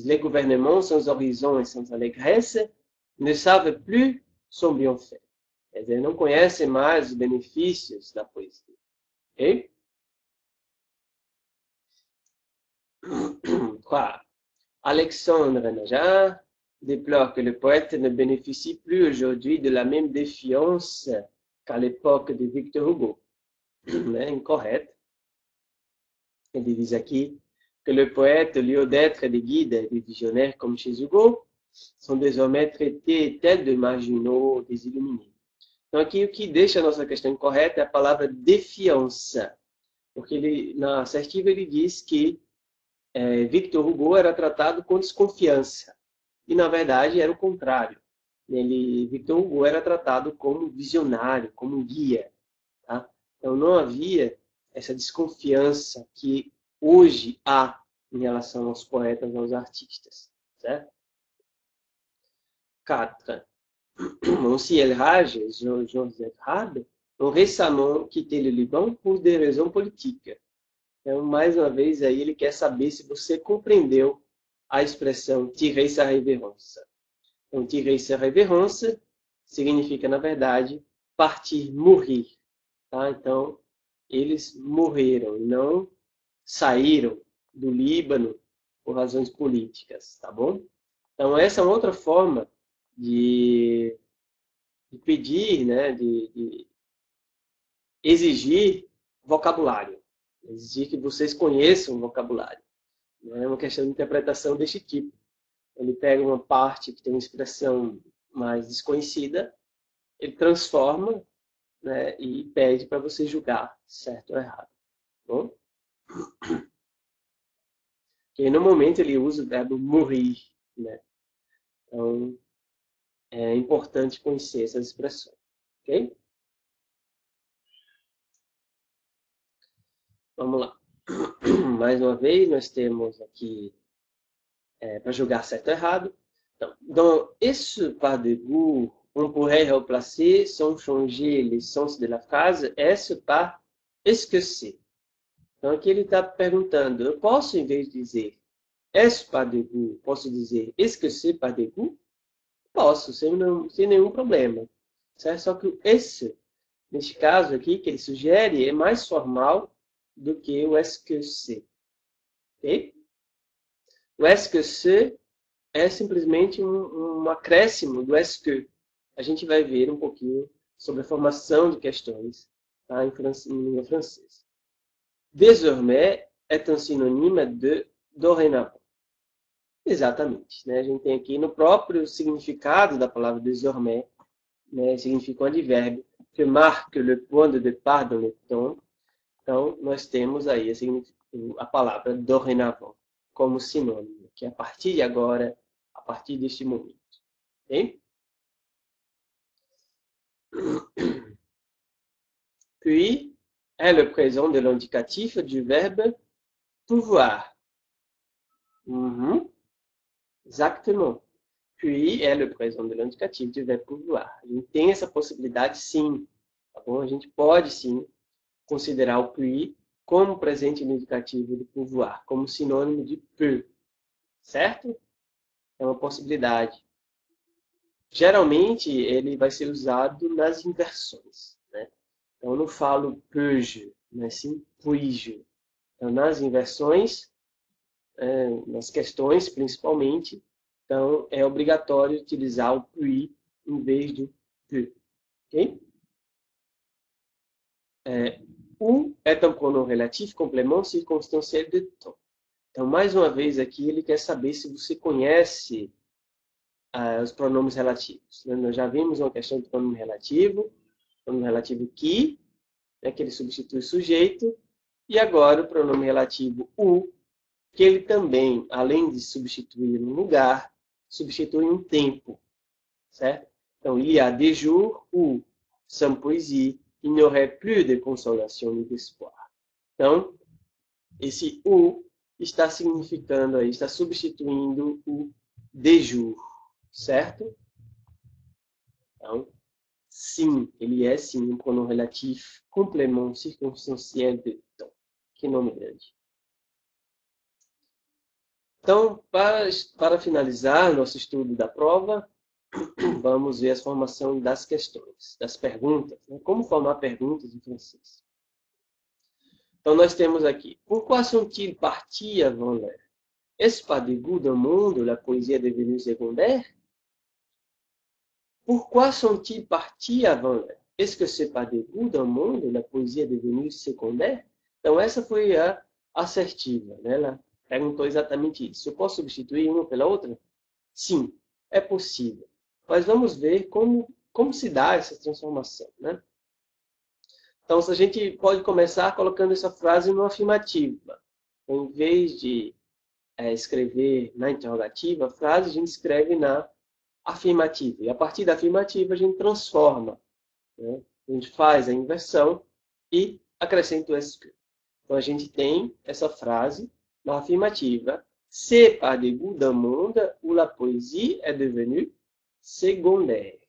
Les gouvernements sans horizon et sans allégresse ne savent plus son bienfait. Quer dizer, não conhecem mais os benefícios da poesia. Ok? 3. Alexandre Najar déplore que le poète ne bénéficie plus aujourd'hui de la même défiance qu'à l'époque de Victor Hugo. É incorreto. Ele diz aqui que le poète, au lieu d'être des guides et des visionnaires comme chez Hugo, sont désormais traités tels de marginaux, des illuminés. Então aqui o que deixa a nossa questão incorreta é a palavra defiança. Porque ele, na assertiva ele diz que Victor Hugo era tratado com desconfiança. E na verdade era o contrário. Victor Hugo era tratado como visionário, como guia. Tá? Então não havia essa desconfiança que hoje há em relação aos poetas, aos artistas. Certo? 4. Aussi Elhaj, Joseph Hard, ont récemment quitté le Liban por des raisons politiques. Então, mais uma vez, aí ele quer saber se você compreendeu a expressão tirer sa révérence. Então, tirer sa révérence significa, na verdade, partir, morrer. Tá? Então, eles morreram, não saíram do Líbano por razões políticas, tá bom? Então, essa é uma outra forma de pedir, né, de exigir vocabulário. Exigir que vocês conheçam o vocabulário. É uma questão de interpretação deste tipo. Ele pega uma parte que tem uma expressão mais desconhecida, ele transforma, né, e pede para você julgar certo ou errado. Bom? Porque no momento ele usa o verbo morrer. Né? Então, é importante conhecer essas expressões. Ok? Vamos lá. Mais uma vez, nós temos aqui para julgar certo ou errado. Então, dans ce pas de goût, on pourrait remplacer sans changer le sens de la phrase est-ce par est-ce que c'est. Então, aqui ele está perguntando, eu posso, em vez de dizer est-ce pas de goût, posso dizer est-ce que c'est pas de goût? Posso, sem nenhum problema. Certo? Só que o esse, neste caso aqui, que ele sugere, é mais formal do que o est-ce que c'est. Ok? O est-ce que c'est é simplesmente um acréscimo do est-ce que. A gente vai ver um pouquinho sobre a formação de questões, tá, em língua francesa. Désormais est un synonyme de dorénavant. Exatamente. Né? A gente tem aqui no próprio significado da palavra désormais, né, significa um advérbio que marque le point de départ dans le temps. Então, nós temos aí a palavra dorénavant como sinônimo, que é a partir de agora, a partir deste momento. Okay? Puis, est le présent de l'indicatif du verbe pouvoir. Exactement. Puis é le présent de l'indicatif du verbe pouvoir. A gente tem essa possibilidade, sim. Tá bom? A gente pode, sim, considerar o puis como presente no indicativo do pouvoir, como sinônimo de peut. Certo? É uma possibilidade. Geralmente, ele vai ser usado nas inversões. Né? Então, eu não falo puis, mas sim puis. Então, nas inversões, nas questões principalmente, então é obrigatório utilizar o puis em vez do peut. Ok? O est un pronom relatif complément circonstanciel de temps. Então, mais uma vez aqui, ele quer saber se você conhece os pronomes relativos. Nós já vimos uma questão de pronome relativo que, né, que ele substitui o sujeito, e agora o pronome relativo o, que ele também, além de substituir um lugar, substitui um tempo, certo? Então, il y a des jours où, sans poésie, il n'y aurait plus de consolation ni d'espoir. Então, esse o está significando aí, está substituindo o de jour, certo? Então, sim, ele é sim um pronome relativo, complément circonstanciel de temps. Que nome grande. Então, para finalizar nosso estudo da prova, vamos ver a formação das questões, das perguntas. Né? Como formar perguntas em francês. Então, nós temos aqui. Pourquoi sont-ils partis avant l'heure? Est-ce pas des goûts d'un monde où la poésie est devenue secondaire? Pourquoi sont-ils partis avant l'heure? Est-ce que c'est pas des goûts d'un monde où la poésie est devenue secondaire? Então, essa foi a assertiva. Né? Ela perguntou exatamente isso. Eu posso substituir uma pela outra? Sim, é possível. Mas vamos ver como se dá essa transformação. Né? Então, a gente pode começar colocando essa frase no afirmativa. Então, em vez de escrever na interrogativa, a frase a gente escreve na afirmativa. E a partir da afirmativa a gente transforma. Né? A gente faz a inversão e acrescenta o SQ. Então, a gente tem essa frase na afirmativa. C'est par des goûts d'un monde où la poésie est devenue secondaire.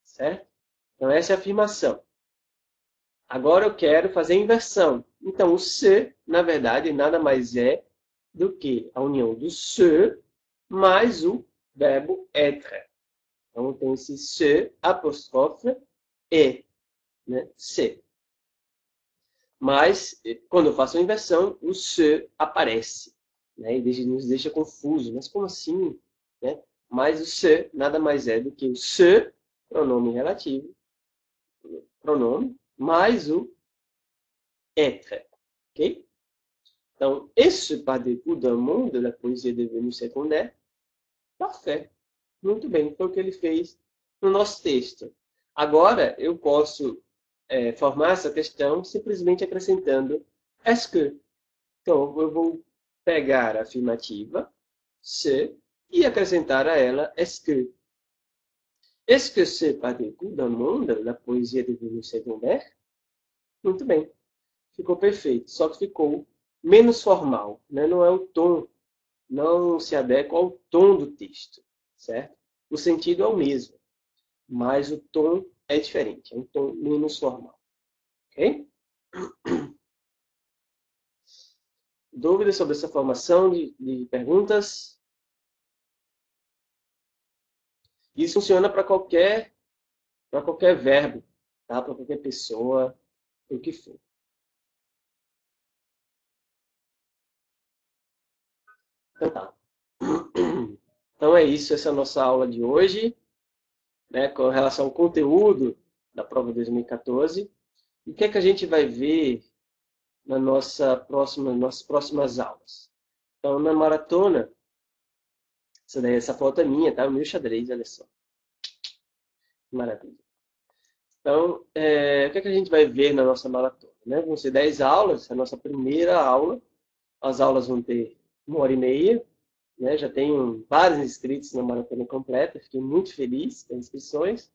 Certo? Então, essa é a afirmação. Agora eu quero fazer a inversão. Então, o se, na verdade, nada mais é do que a união do se mais o verbo être. Então, tem esse se, apóstrofe, e, né? Se. Mas, quando eu faço a inversão, o se aparece. Né? E nos deixa confuso. Mas como assim? Né? Mas o se nada mais é do que o se, pronome relativo, pronome, mais o être. Ok? Então, esse par des goûts d'un monde, la poésie est devenue secondaire, parfait. Muito bem, foi o que ele fez no nosso texto. Agora, eu posso formar essa questão simplesmente acrescentando est-ce que. Então, eu vou pegar a afirmativa, se, e acrescentar a ela est-ce que. Est-ce que c'est par des goûts d'un monde, la poésie est devenue secondaire? Muito bem. Ficou perfeito. Só que ficou menos formal. Né? Não é o tom. Não se adequa ao tom do texto. Certo? O sentido é o mesmo. Mas o tom é diferente. É um tom menos formal. Ok? Dúvidas sobre essa formação de perguntas? Isso funciona para qualquer verbo, tá? Para qualquer pessoa, o que for. Então tá. Então é isso, essa é a nossa aula de hoje, né, com relação ao conteúdo da prova 2014. E o que é que a gente vai ver nas nossas próximas aulas? Então, na maratona, essa foto é minha, tá? O meu xadrez, olha só. Maravilha. Então, o que é que a gente vai ver na nossa maratona? Né? Vão ser 10 aulas, a nossa primeira aula. As aulas vão ter 1h30. Né? Já tenho vários inscritos na maratona completa. Fiquei muito feliz com as inscrições.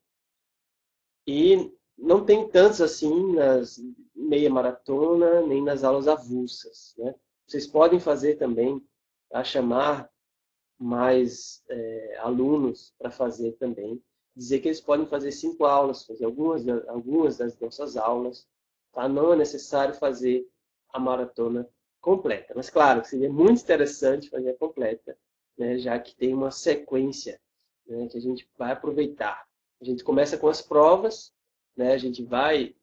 E não tem tantos assim nas meia maratona, nem nas aulas avulsas. Né? Vocês podem fazer também, tá? Chamar mais alunos para fazer também. Dizer que eles podem fazer 5 aulas, fazer algumas das nossas aulas. Tá? Não é necessário fazer a maratona completa. Mas, claro, seria muito interessante fazer a completa, né? Já que tem uma sequência, né, que a gente vai aproveitar. A gente começa com as provas, né? A gente vai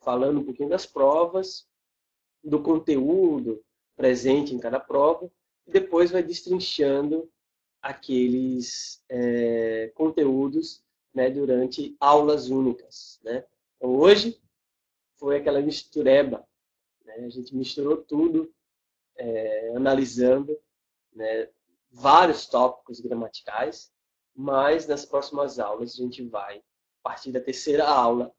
falando um pouquinho das provas, do conteúdo presente em cada prova, e depois vai destrinchando aqueles conteúdos, né, durante aulas únicas. Né? Então, hoje foi aquela mistureba, né? A gente misturou tudo, analisando, né, vários tópicos gramaticais, mas nas próximas aulas a gente vai, a partir da terceira aula,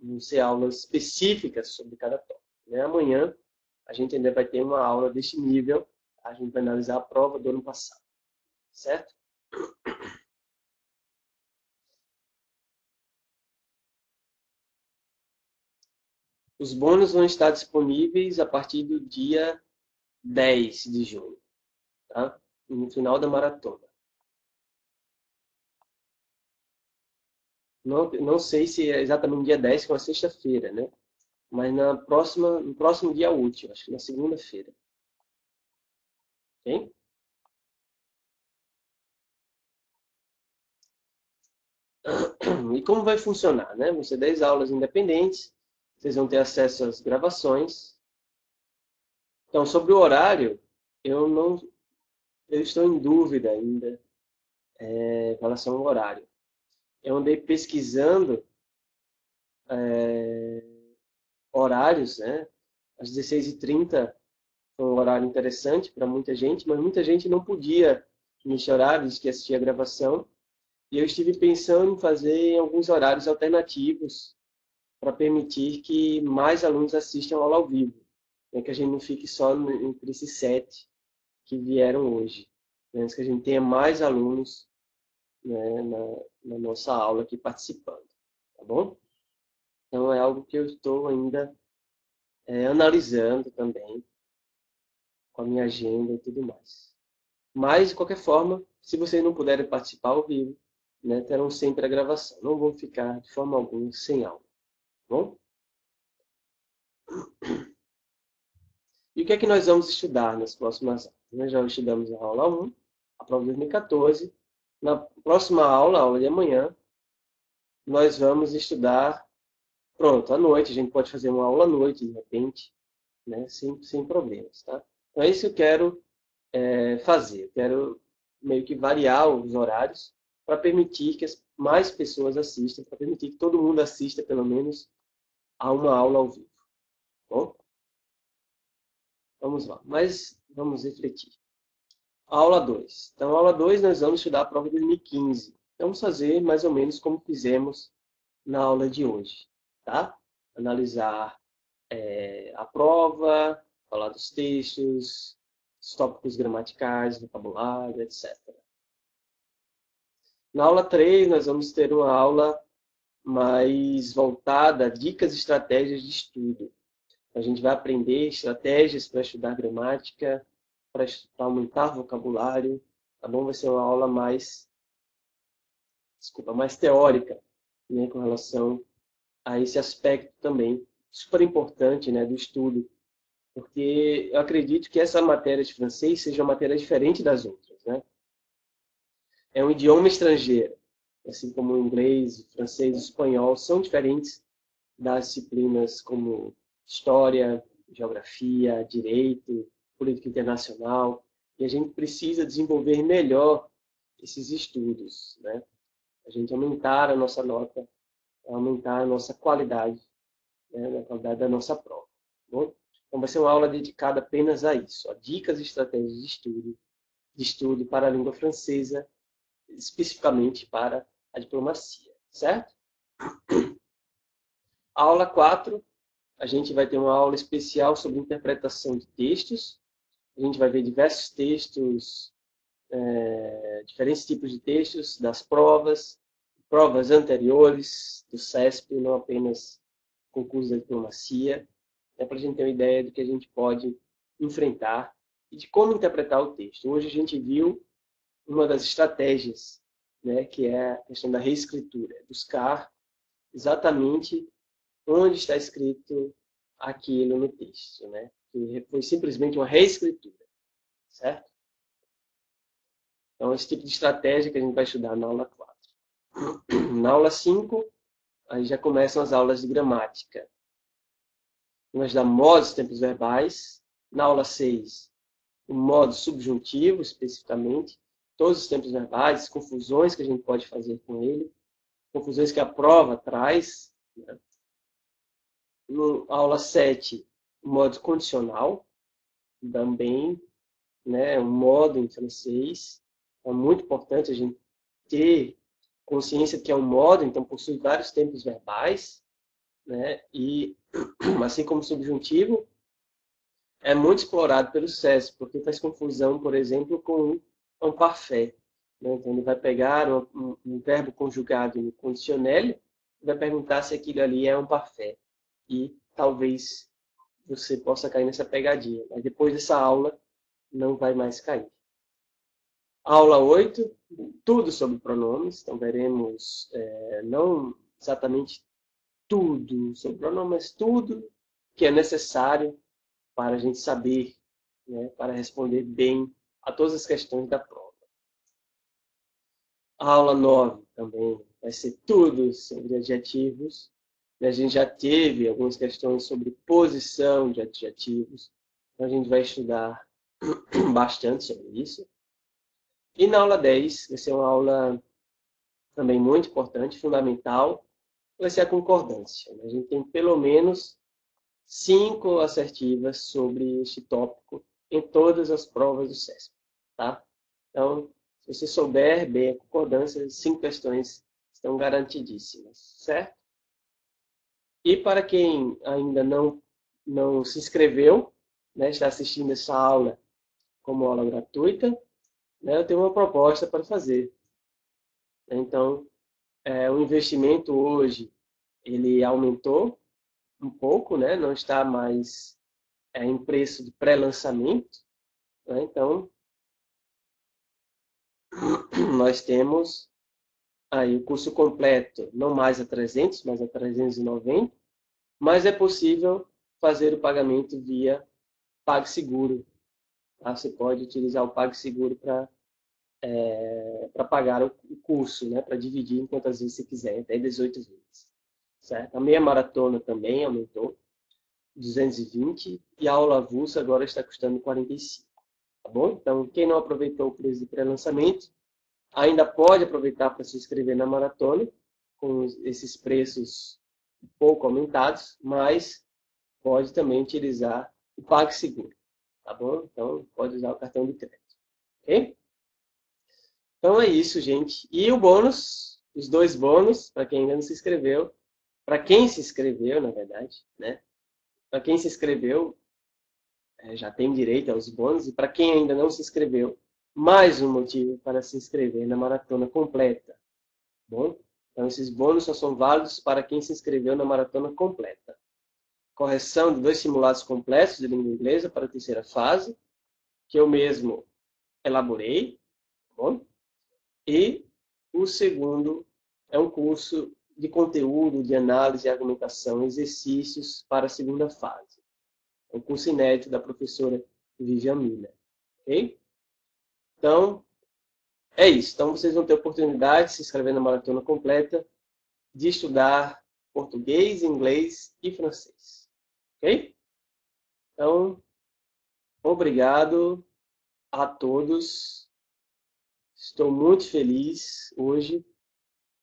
vão ser aulas específicas sobre cada tópico, né? Amanhã a gente ainda vai ter uma aula deste nível, a gente vai analisar a prova do ano passado, certo? Os bônus vão estar disponíveis a partir do dia 10 de junho, tá? No final da maratona. Não sei se é exatamente dia 10, que é uma sexta-feira, né? Mas no próximo dia útil, acho que na segunda-feira. Ok? E como vai funcionar, né? Vão ser 10 aulas independentes, vocês vão ter acesso às gravações. Então, sobre o horário, eu não, eu estou em dúvida ainda em relação ao horário. Eu andei pesquisando horários, né? Às 16h30 foi um horário interessante para muita gente, mas muita gente não podia nesse horário, que assistia a gravação. E eu estive pensando em fazer alguns horários alternativos para permitir que mais alunos assistam a aula ao vivo, né? Que a gente não fique só entre esses 7 que vieram hoje, né? Que a gente tenha mais alunos, né, na nossa aula aqui participando, tá bom? Então é algo que eu estou ainda analisando também com a minha agenda e tudo mais. Mas, de qualquer forma, se vocês não puderem participar ao vivo, né, terão sempre a gravação. Não vão ficar de forma alguma sem aula, tá bom? E o que é que nós vamos estudar nas próximas aulas? Nós já estudamos a aula 1, a prova de 2014. Na próxima aula, a aula de amanhã, nós vamos estudar, pronto, à noite. A gente pode fazer uma aula à noite, de repente, né, sem problemas, tá? Então, é isso que eu quero fazer. Eu quero meio que variar os horários para permitir que mais pessoas assistam, para permitir que todo mundo assista, pelo menos, a uma aula ao vivo. Bom, vamos lá. Mas vamos refletir. Aula 2. Então, aula 2 nós vamos estudar a prova de 2015. Então, vamos fazer mais ou menos como fizemos na aula de hoje, tá? Analisar a prova, falar dos textos, os tópicos gramaticais, vocabulário, etc. Na aula 3, nós vamos ter uma aula mais voltada a dicas e estratégias de estudo. A gente vai aprender estratégias para estudar gramática, para aumentar vocabulário, tá bom? Vai ser uma aula mais teórica, né, com relação a esse aspecto também, super importante, né, do estudo, porque eu acredito que essa matéria de francês seja uma matéria diferente das outras, né? É um idioma estrangeiro, assim como o inglês, o francês, o espanhol são diferentes das disciplinas como história, geografia, direito, política internacional, e a gente precisa desenvolver melhor esses estudos, né? A gente aumentar a nossa nota, aumentar a nossa qualidade, né? A qualidade da nossa prova. Tá bom? Então vai ser uma aula dedicada apenas a isso, a dicas e estratégias de estudo para a língua francesa, especificamente para a diplomacia, certo? Aula 4, a gente vai ter uma aula especial sobre interpretação de textos. A gente vai ver diversos textos, diferentes tipos de textos das provas anteriores do CESP, não apenas concurso da diplomacia, para a gente ter uma ideia do que a gente pode enfrentar e de como interpretar o texto. Hoje a gente viu uma das estratégias, né, que é a questão da reescritura, buscar exatamente onde está escrito aquilo no texto, né? Que foi simplesmente uma reescritura, certo? Então, esse tipo de estratégia que a gente vai estudar na aula 4. Na aula 5, aí já começam as aulas de gramática. Nós damos modos, tempos verbais. Na aula 6, o modo subjuntivo, especificamente. Todos os tempos verbais, confusões que a gente pode fazer com ele, confusões que a prova traz, né? No aula 7, modo condicional, também, né, um modo em francês. É muito importante a gente ter consciência que é um modo, então possui vários tempos verbais, né, e assim como o subjuntivo, é muito explorado pelo SESC, porque faz confusão, por exemplo, com um parfait. Né? Então, ele vai pegar um verbo conjugado no conditionnel e vai perguntar se aquilo ali é um parfait. E talvez você possa cair nessa pegadinha. Mas depois dessa aula, não vai mais cair. Aula 8, tudo sobre pronomes. Então, veremos não exatamente tudo sobre pronomes, mas tudo que é necessário para a gente saber, né, para responder bem a todas as questões da prova. A aula 9 também vai ser tudo sobre adjetivos. A gente já teve algumas questões sobre posição de adjetivos. Então, a gente vai estudar bastante sobre isso. E na aula 10 vai ser uma aula também muito importante, fundamental, vai ser a concordância. A gente tem pelo menos 5 assertivas sobre este tópico em todas as provas do SESP. Tá? Então, se você souber bem a concordância, as 5 questões estão garantidíssimas, certo? E para quem ainda não se inscreveu, né, está assistindo essa aula como aula gratuita, né, eu tenho uma proposta para fazer. Então, o investimento hoje, ele aumentou um pouco, né, não está mais em preço de pré-lançamento. Né, então, nós temos aí o curso completo, não mais a 300, mas a 390, mas é possível fazer o pagamento via PagSeguro. Tá? Você pode utilizar o PagSeguro para pagar o curso, né? Para dividir em quantas vezes você quiser, até 18 vezes. Certo? A meia maratona também aumentou, 220, e a aula avulsa agora está custando 45. Tá bom? Então, quem não aproveitou o preço de pré-lançamento, ainda pode aproveitar para se inscrever na maratona, com esses preços um pouco aumentados, mas pode também utilizar o PagSeguro. Tá bom? Então, pode usar o cartão de crédito. Ok? Então é isso, gente. E o bônus, os 2 bônus, para quem ainda não se inscreveu, para quem se inscreveu, na verdade, né? Para quem se inscreveu, já tem direito aos bônus, e para quem ainda não se inscreveu, mais um motivo para se inscrever na maratona completa. Bom? Então esses bônus só são válidos para quem se inscreveu na maratona completa. Correção de 2 simulados completos de língua inglesa para a terceira fase, que eu mesmo elaborei. Bom? E o segundo é um curso de conteúdo, de análise e argumentação, exercícios para a segunda fase. É um curso inédito da professora Vivian Miller. Ok? Então, é isso. Então, vocês vão ter a oportunidade de se inscrever na maratona completa, de estudar português, inglês e francês. Ok? Então, obrigado a todos. Estou muito feliz hoje.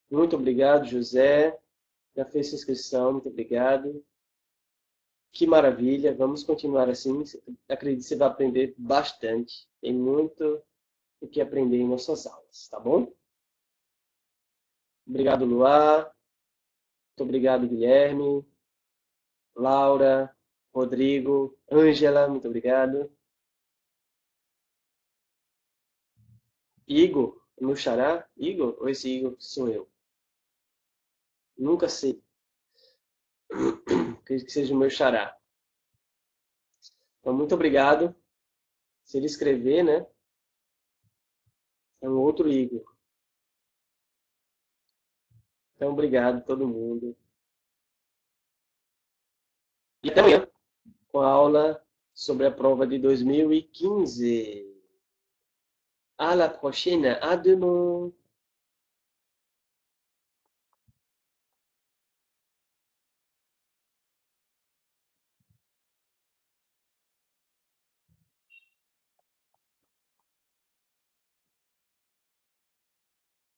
Muito obrigado, José. Já fez sua inscrição, muito obrigado. Que maravilha, vamos continuar assim. Acredito que você vai aprender bastante. Tem muito o que aprender em nossas aulas, tá bom? Obrigado, Luar. Muito obrigado, Guilherme, Laura, Rodrigo, Ângela, muito obrigado. Igor, meu xará? Igor? Ou esse Igor sou eu? Nunca sei. Acredito que seja o meu xará. Então, muito obrigado. Se ele escrever, né? É um outro Igor. Então, obrigado a todo mundo. E até amanhã com a aula sobre a prova de 2015. À la prochaine. À demain.